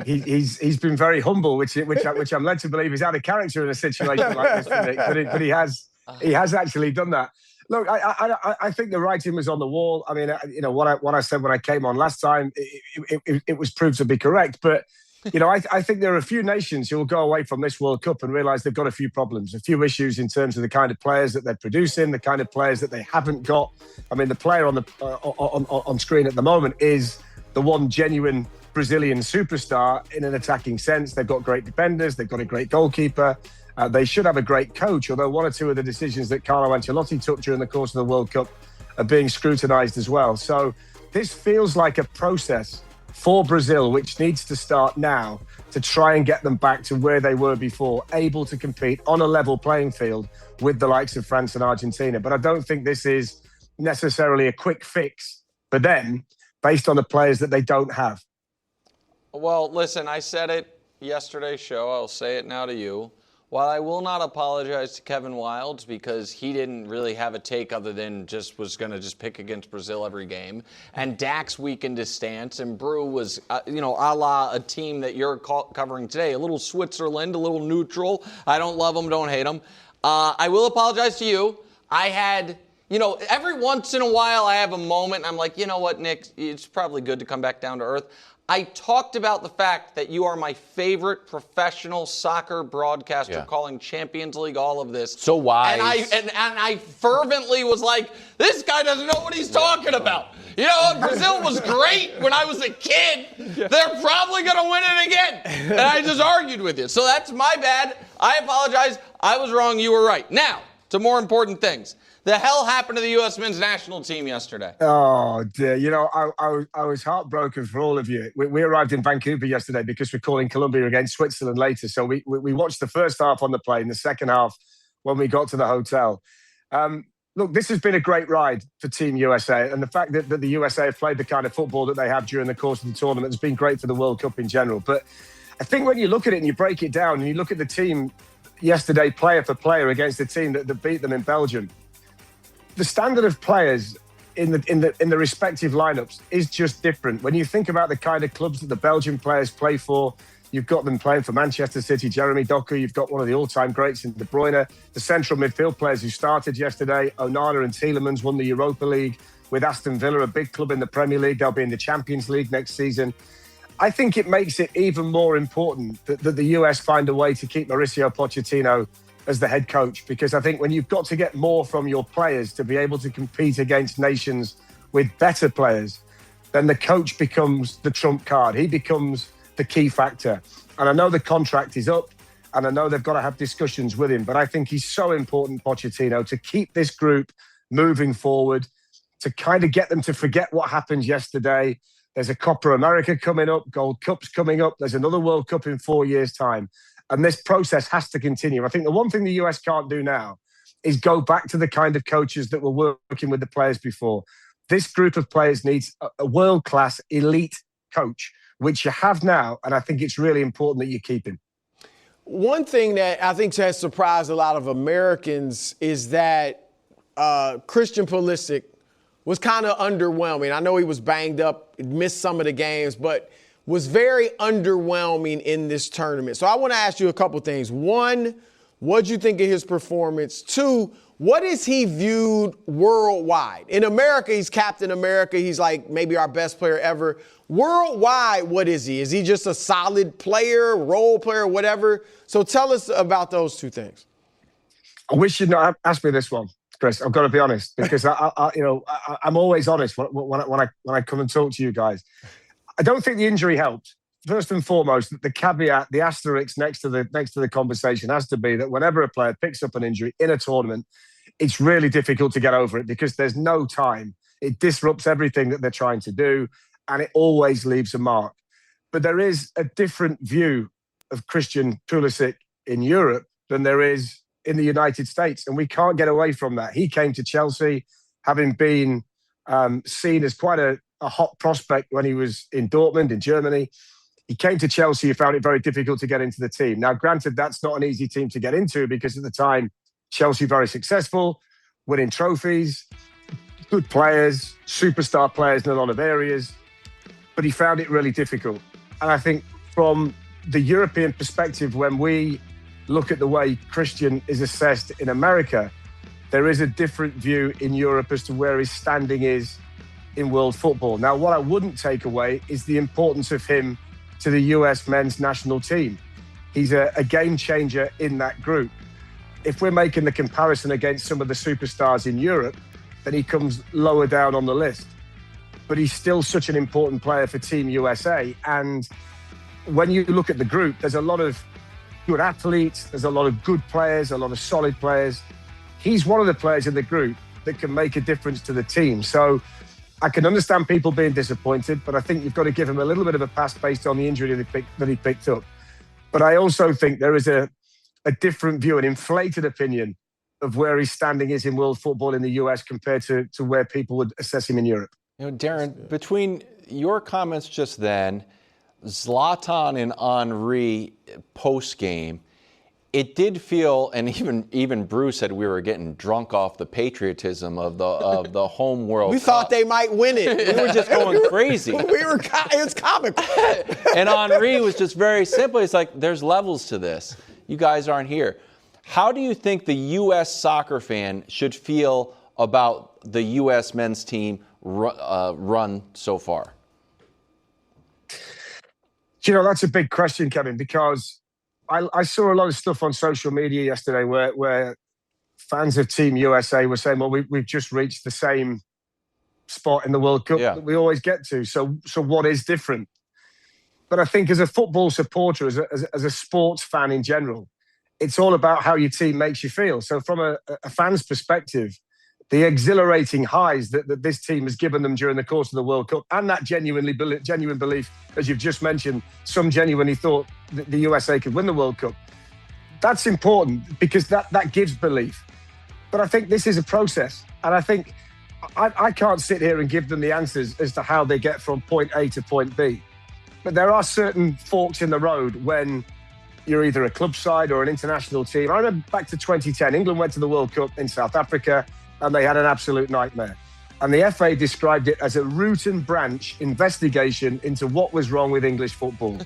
He's been very humble, which I'm led to believe he's out of character in a situation like this, Nick, but he has actually done that. Look, I think the writing was on the wall. I mean, what I said when I came on last time, it was proved to be correct. But I think there are a few nations who will go away from this World Cup and realise they've got a few problems, a few issues in terms of the kind of players that they're producing, the kind of players that they haven't got. I mean, the player on screen at the moment is the one genuine Brazilian superstar in an attacking sense. They've got great defenders, they've got a great goalkeeper. They should have a great coach, although one or two of the decisions that Carlo Ancelotti took during the course of the World Cup are being scrutinised as well. So this feels like a process for Brazil, which needs to start now to try and get them back to where they were before, able to compete on a level playing field with the likes of France and Argentina. But I don't think this is necessarily a quick fix for them based on the players that they don't have. Well, listen, I said it yesterday's show. I'll say it now to you. While I will not apologize to Kevin Wildes because he didn't really have a take other than was going to pick against Brazil every game, and Dax weakened his stance, and Brew was, a la a team that you're covering today, a little Switzerland, a little neutral. I don't love them, don't hate them. I will apologize to you. I had, every once in a while I have a moment, and I'm like, you know what, Nick, it's probably good to come back down to earth. I talked about the fact that you are my favorite professional soccer broadcaster, calling Champions League all of this. So wise. And I fervently was like, this guy doesn't know what he's talking about. Brazil was great when I was a kid. They're probably going to win it again. And I just argued with you. So that's my bad. I apologize. I was wrong. You were right. Now, to more important things. The hell happened to the U.S. men's national team yesterday? Oh, dear. I was heartbroken for all of you. We arrived in Vancouver yesterday because we're calling Colombia against Switzerland later. So we watched the first half on the plane, the second half when we got to the hotel. Look, this has been a great ride for Team USA. And the fact that the USA have played the kind of football that they have during the course of the tournament has been great for the World Cup in general. But I think when you look at it and you break it down and you look at the team yesterday, player for player, against the team that beat them in Belgium, the standard of players in the respective lineups is just different. When you think about the kind of clubs that the Belgian players play for, you've got them playing for Manchester City, Jeremy Doku, you've got one of the all-time greats in De Bruyne, the central midfield players who started yesterday, Onana and Tielemans won the Europa League with Aston Villa, a big club in the Premier League. They'll be in the Champions League next season. I think it makes it even more important that the US find a way to keep Mauricio Pochettino as the head coach, because I think when you've got to get more from your players to be able to compete against nations with better players, then the coach becomes the trump card. He becomes the key factor. And I know the contract is up and I know they've got to have discussions with him, but I think he's so important, Pochettino, to keep this group moving forward, to kind of get them to forget what happened yesterday. There's a Copa America coming up, Gold Cup's coming up. There's another World Cup in 4 years' time. And this process has to continue. I think the one thing the US can't do now is go back to the kind of coaches that were working with the players before. This group of players needs a world-class elite coach, which you have now. And I think it's really important that you keep him. One thing that I think has surprised a lot of Americans is that Christian Pulisic was kind of underwhelming. I know he was banged up, missed some of the games, but was very underwhelming in this tournament. So I want to ask you a couple things. One, what do you think of his performance? Two, what is he viewed worldwide? In America, he's Captain America. He's like maybe our best player ever. Worldwide, what is he? Is he just a solid player, role player, whatever? So tell us about those two things. I wish you'd not asked me this one, Chris. I've got to be honest, because I'm always honest when I come and talk to you guys. I don't think the injury helped. First and foremost, the caveat, the asterisk next to the conversation has to be that whenever a player picks up an injury in a tournament, it's really difficult to get over it because there's no time. It disrupts everything that they're trying to do, and it always leaves a mark. But there is a different view of Christian Pulisic in Europe than there is in the United States, and we can't get away from that. He came to Chelsea having been seen as quite a hot prospect when he was in Dortmund in Germany. He came to Chelsea, he found it very difficult to get into the team. Now, granted, that's not an easy team to get into because at the time, Chelsea very successful, winning trophies, good players, superstar players in a lot of areas, but he found it really difficult. And I think from the European perspective, when we look at the way Christian is assessed in America, there is a different view in Europe as to where his standing is in world football. Now, what I wouldn't take away is the importance of him to the US men's national team. He's a game changer in that group. If we're making the comparison against some of the superstars in Europe, then he comes lower down on the list. But he's still such an important player for Team USA. And when you look at the group, there's a lot of good athletes, there's a lot of good players, a lot of solid players. He's one of the players in the group that can make a difference to the team. So I can understand people being disappointed, but I think you've got to give him a little bit of a pass based on the injury that he picked up. But I also think there is a different view, an inflated opinion of where his standing is in world football in the US compared to where people would assess him in Europe. You know, Darren, between your comments just then, Zlatan and Henry post-game, it did feel, and even Bruce said we were getting drunk off the patriotism of the home World We Cup. thought they might win it. We were just going crazy. It's comical. And Henry was just very simple. It's like, there's levels to this. You guys aren't here. How do you think the U.S. soccer fan should feel about the U.S. men's team run so far? You know, that's a big question, Kevin, because I saw a lot of stuff on social media yesterday where fans of Team USA were saying, well, we've just reached the same spot in the World Cup that we always get to. So what is different? But I think as a football supporter, as a sports fan in general, it's all about how your team makes you feel. So from a fan's perspective, the exhilarating highs that this team has given them during the course of the World Cup, and that genuine belief, as you've just mentioned, some genuinely thought that the USA could win the World Cup. That's important because that gives belief. But I think this is a process. And I think I can't sit here and give them the answers as to how they get from point A to point B. But there are certain forks in the road when you're either a club side or an international team. I remember back to 2010, England went to the World Cup in South Africa, and they had an absolute nightmare. And the FA described it as a root and branch investigation into what was wrong with English football.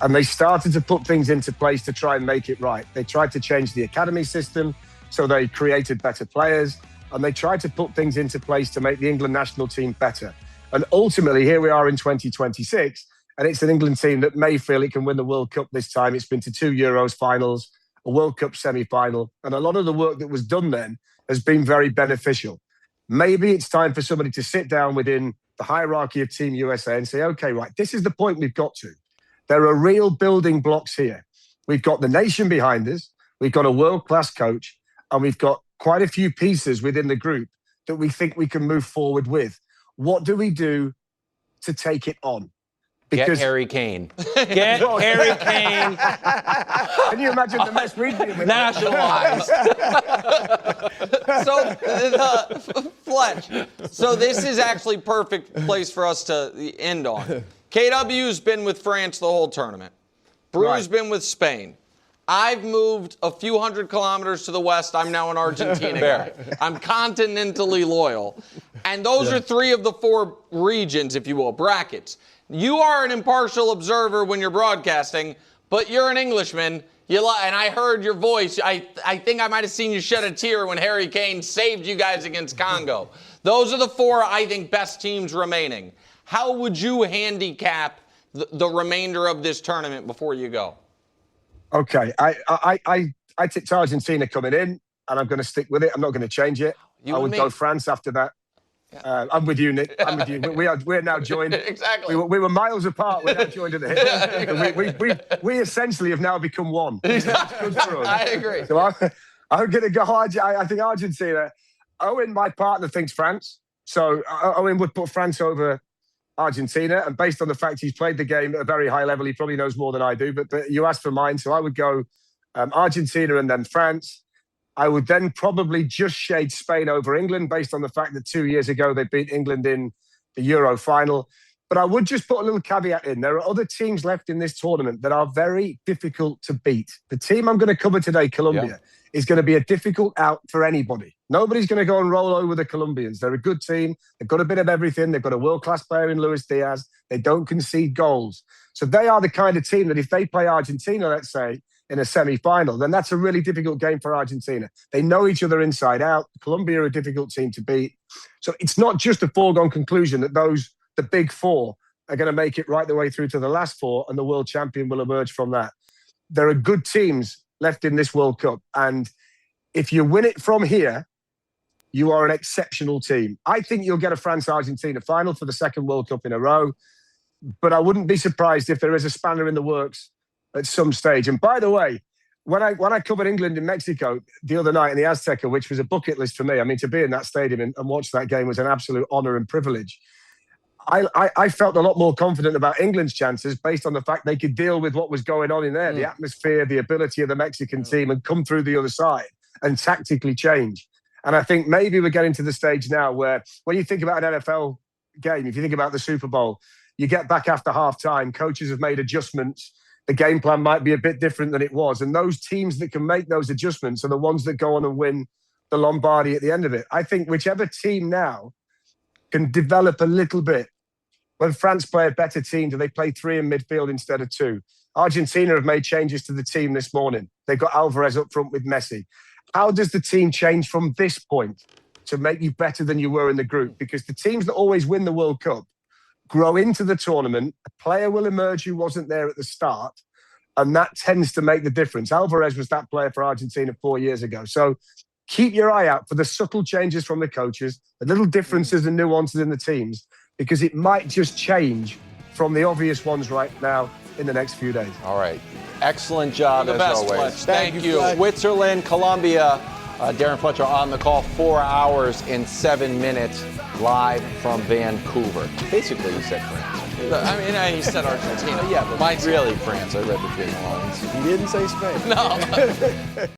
And they started to put things into place to try and make it right. They tried to change the academy system, so they created better players, and they tried to put things into place to make the England national team better. And ultimately, here we are in 2026, and it's an England team that may feel it can win the World Cup this time. It's been to 2 Euros finals, a World Cup semi-final, and a lot of the work that was done then has been very beneficial. Maybe it's time for somebody to sit down within the hierarchy of Team USA and say, okay, right, this is the point we've got to. There are real building blocks here. We've got the nation behind us. We've got a world-class coach, and we've got quite a few pieces within the group that we think we can move forward with. What do we do to take it on? Get Harry Kane. Get Harry Kane. Can you imagine the mess we'd be in? Nationalized. Fletch, so this is actually perfect place for us to end on. KW's been with France the whole tournament. Brew's been with Spain. I've moved a few hundred kilometers to the west. I'm now an Argentina guy. I'm continentally loyal. And those are 3 of the 4 regions, if you will, brackets. You are an impartial observer when you're broadcasting, but you're an Englishman. And I heard your voice. I think I might have seen you shed a tear when Harry Kane saved you guys against Congo. Those are the 4, I think, best teams remaining. How would you handicap the remainder of this tournament before you go? Okay, I tipped Argentina coming in, and I'm going to stick with it. I'm not going to change it. I would go France after that. I'm with you, Nick. I'm with you. We're now joined. Exactly. We were miles apart. We're now joined at the hip. We essentially have now become one. I agree. So I'm going to go. I think Argentina. Owen, my partner, thinks France. So Owen would put France over Argentina, and based on the fact he's played the game at a very high level, he probably knows more than I do. But you asked for mine, so I would go Argentina and then France. I would then probably just shade Spain over England based on the fact that 2 years ago they beat England in the Euro final. But I would just put a little caveat in. There are other teams left in this tournament that are very difficult to beat. The team I'm going to cover today, Colombia, is going to be a difficult out for anybody. Nobody's going to go and roll over the Colombians. They're a good team. They've got a bit of everything. They've got a world-class player in Luis Diaz. They don't concede goals. So they are the kind of team that if they play Argentina, let's say, in a semi-final, then that's a really difficult game for Argentina. They know each other inside out. Colombia are a difficult team to beat. So it's not just a foregone conclusion that the big four, are going to make it right the way through to the last four and the world champion will emerge from that. There are good teams left in this World Cup. And if you win it from here, you are an exceptional team. I think you'll get a France-Argentina final for the second World Cup in a row. But I wouldn't be surprised if there is a spanner in the works at some stage. And by the way, when I covered England in Mexico the other night in the Azteca, which was a bucket list for me, I mean, to be in that stadium and watch that game was an absolute honour and privilege. I felt a lot more confident about England's chances based on the fact they could deal with what was going on in there, the atmosphere, the ability of the Mexican team, and come through the other side and tactically change. And I think maybe we're getting to the stage now where when you think about an NFL game, if you think about the Super Bowl, you get back after half-time, coaches have made adjustments, the game plan might be a bit different than it was. And those teams that can make those adjustments are the ones that go on and win the Lombardi at the end of it. I think whichever team now can develop a little bit. When France play a better team, do they play three in midfield instead of two? Argentina have made changes to the team this morning. They've got Alvarez up front with Messi. How does the team change from this point to make you better than you were in the group? Because the teams that always win the World Cup grow into the tournament, a player will emerge who wasn't there at the start, and that tends to make the difference. Alvarez was that player for Argentina 4 years ago. So keep your eye out for the subtle changes from the coaches, the little differences and nuances in the teams, because it might just change from the obvious ones right now in the next few days. All right. Excellent job as always. Fletch. Thank you. Switzerland, Colombia. Darren Fletcher on the call, 4 hours and 7 minutes live from Vancouver. Basically, you said France. I mean, he said Argentina. Yeah, but mine's really France. I read between the lines. He didn't say Spain. No.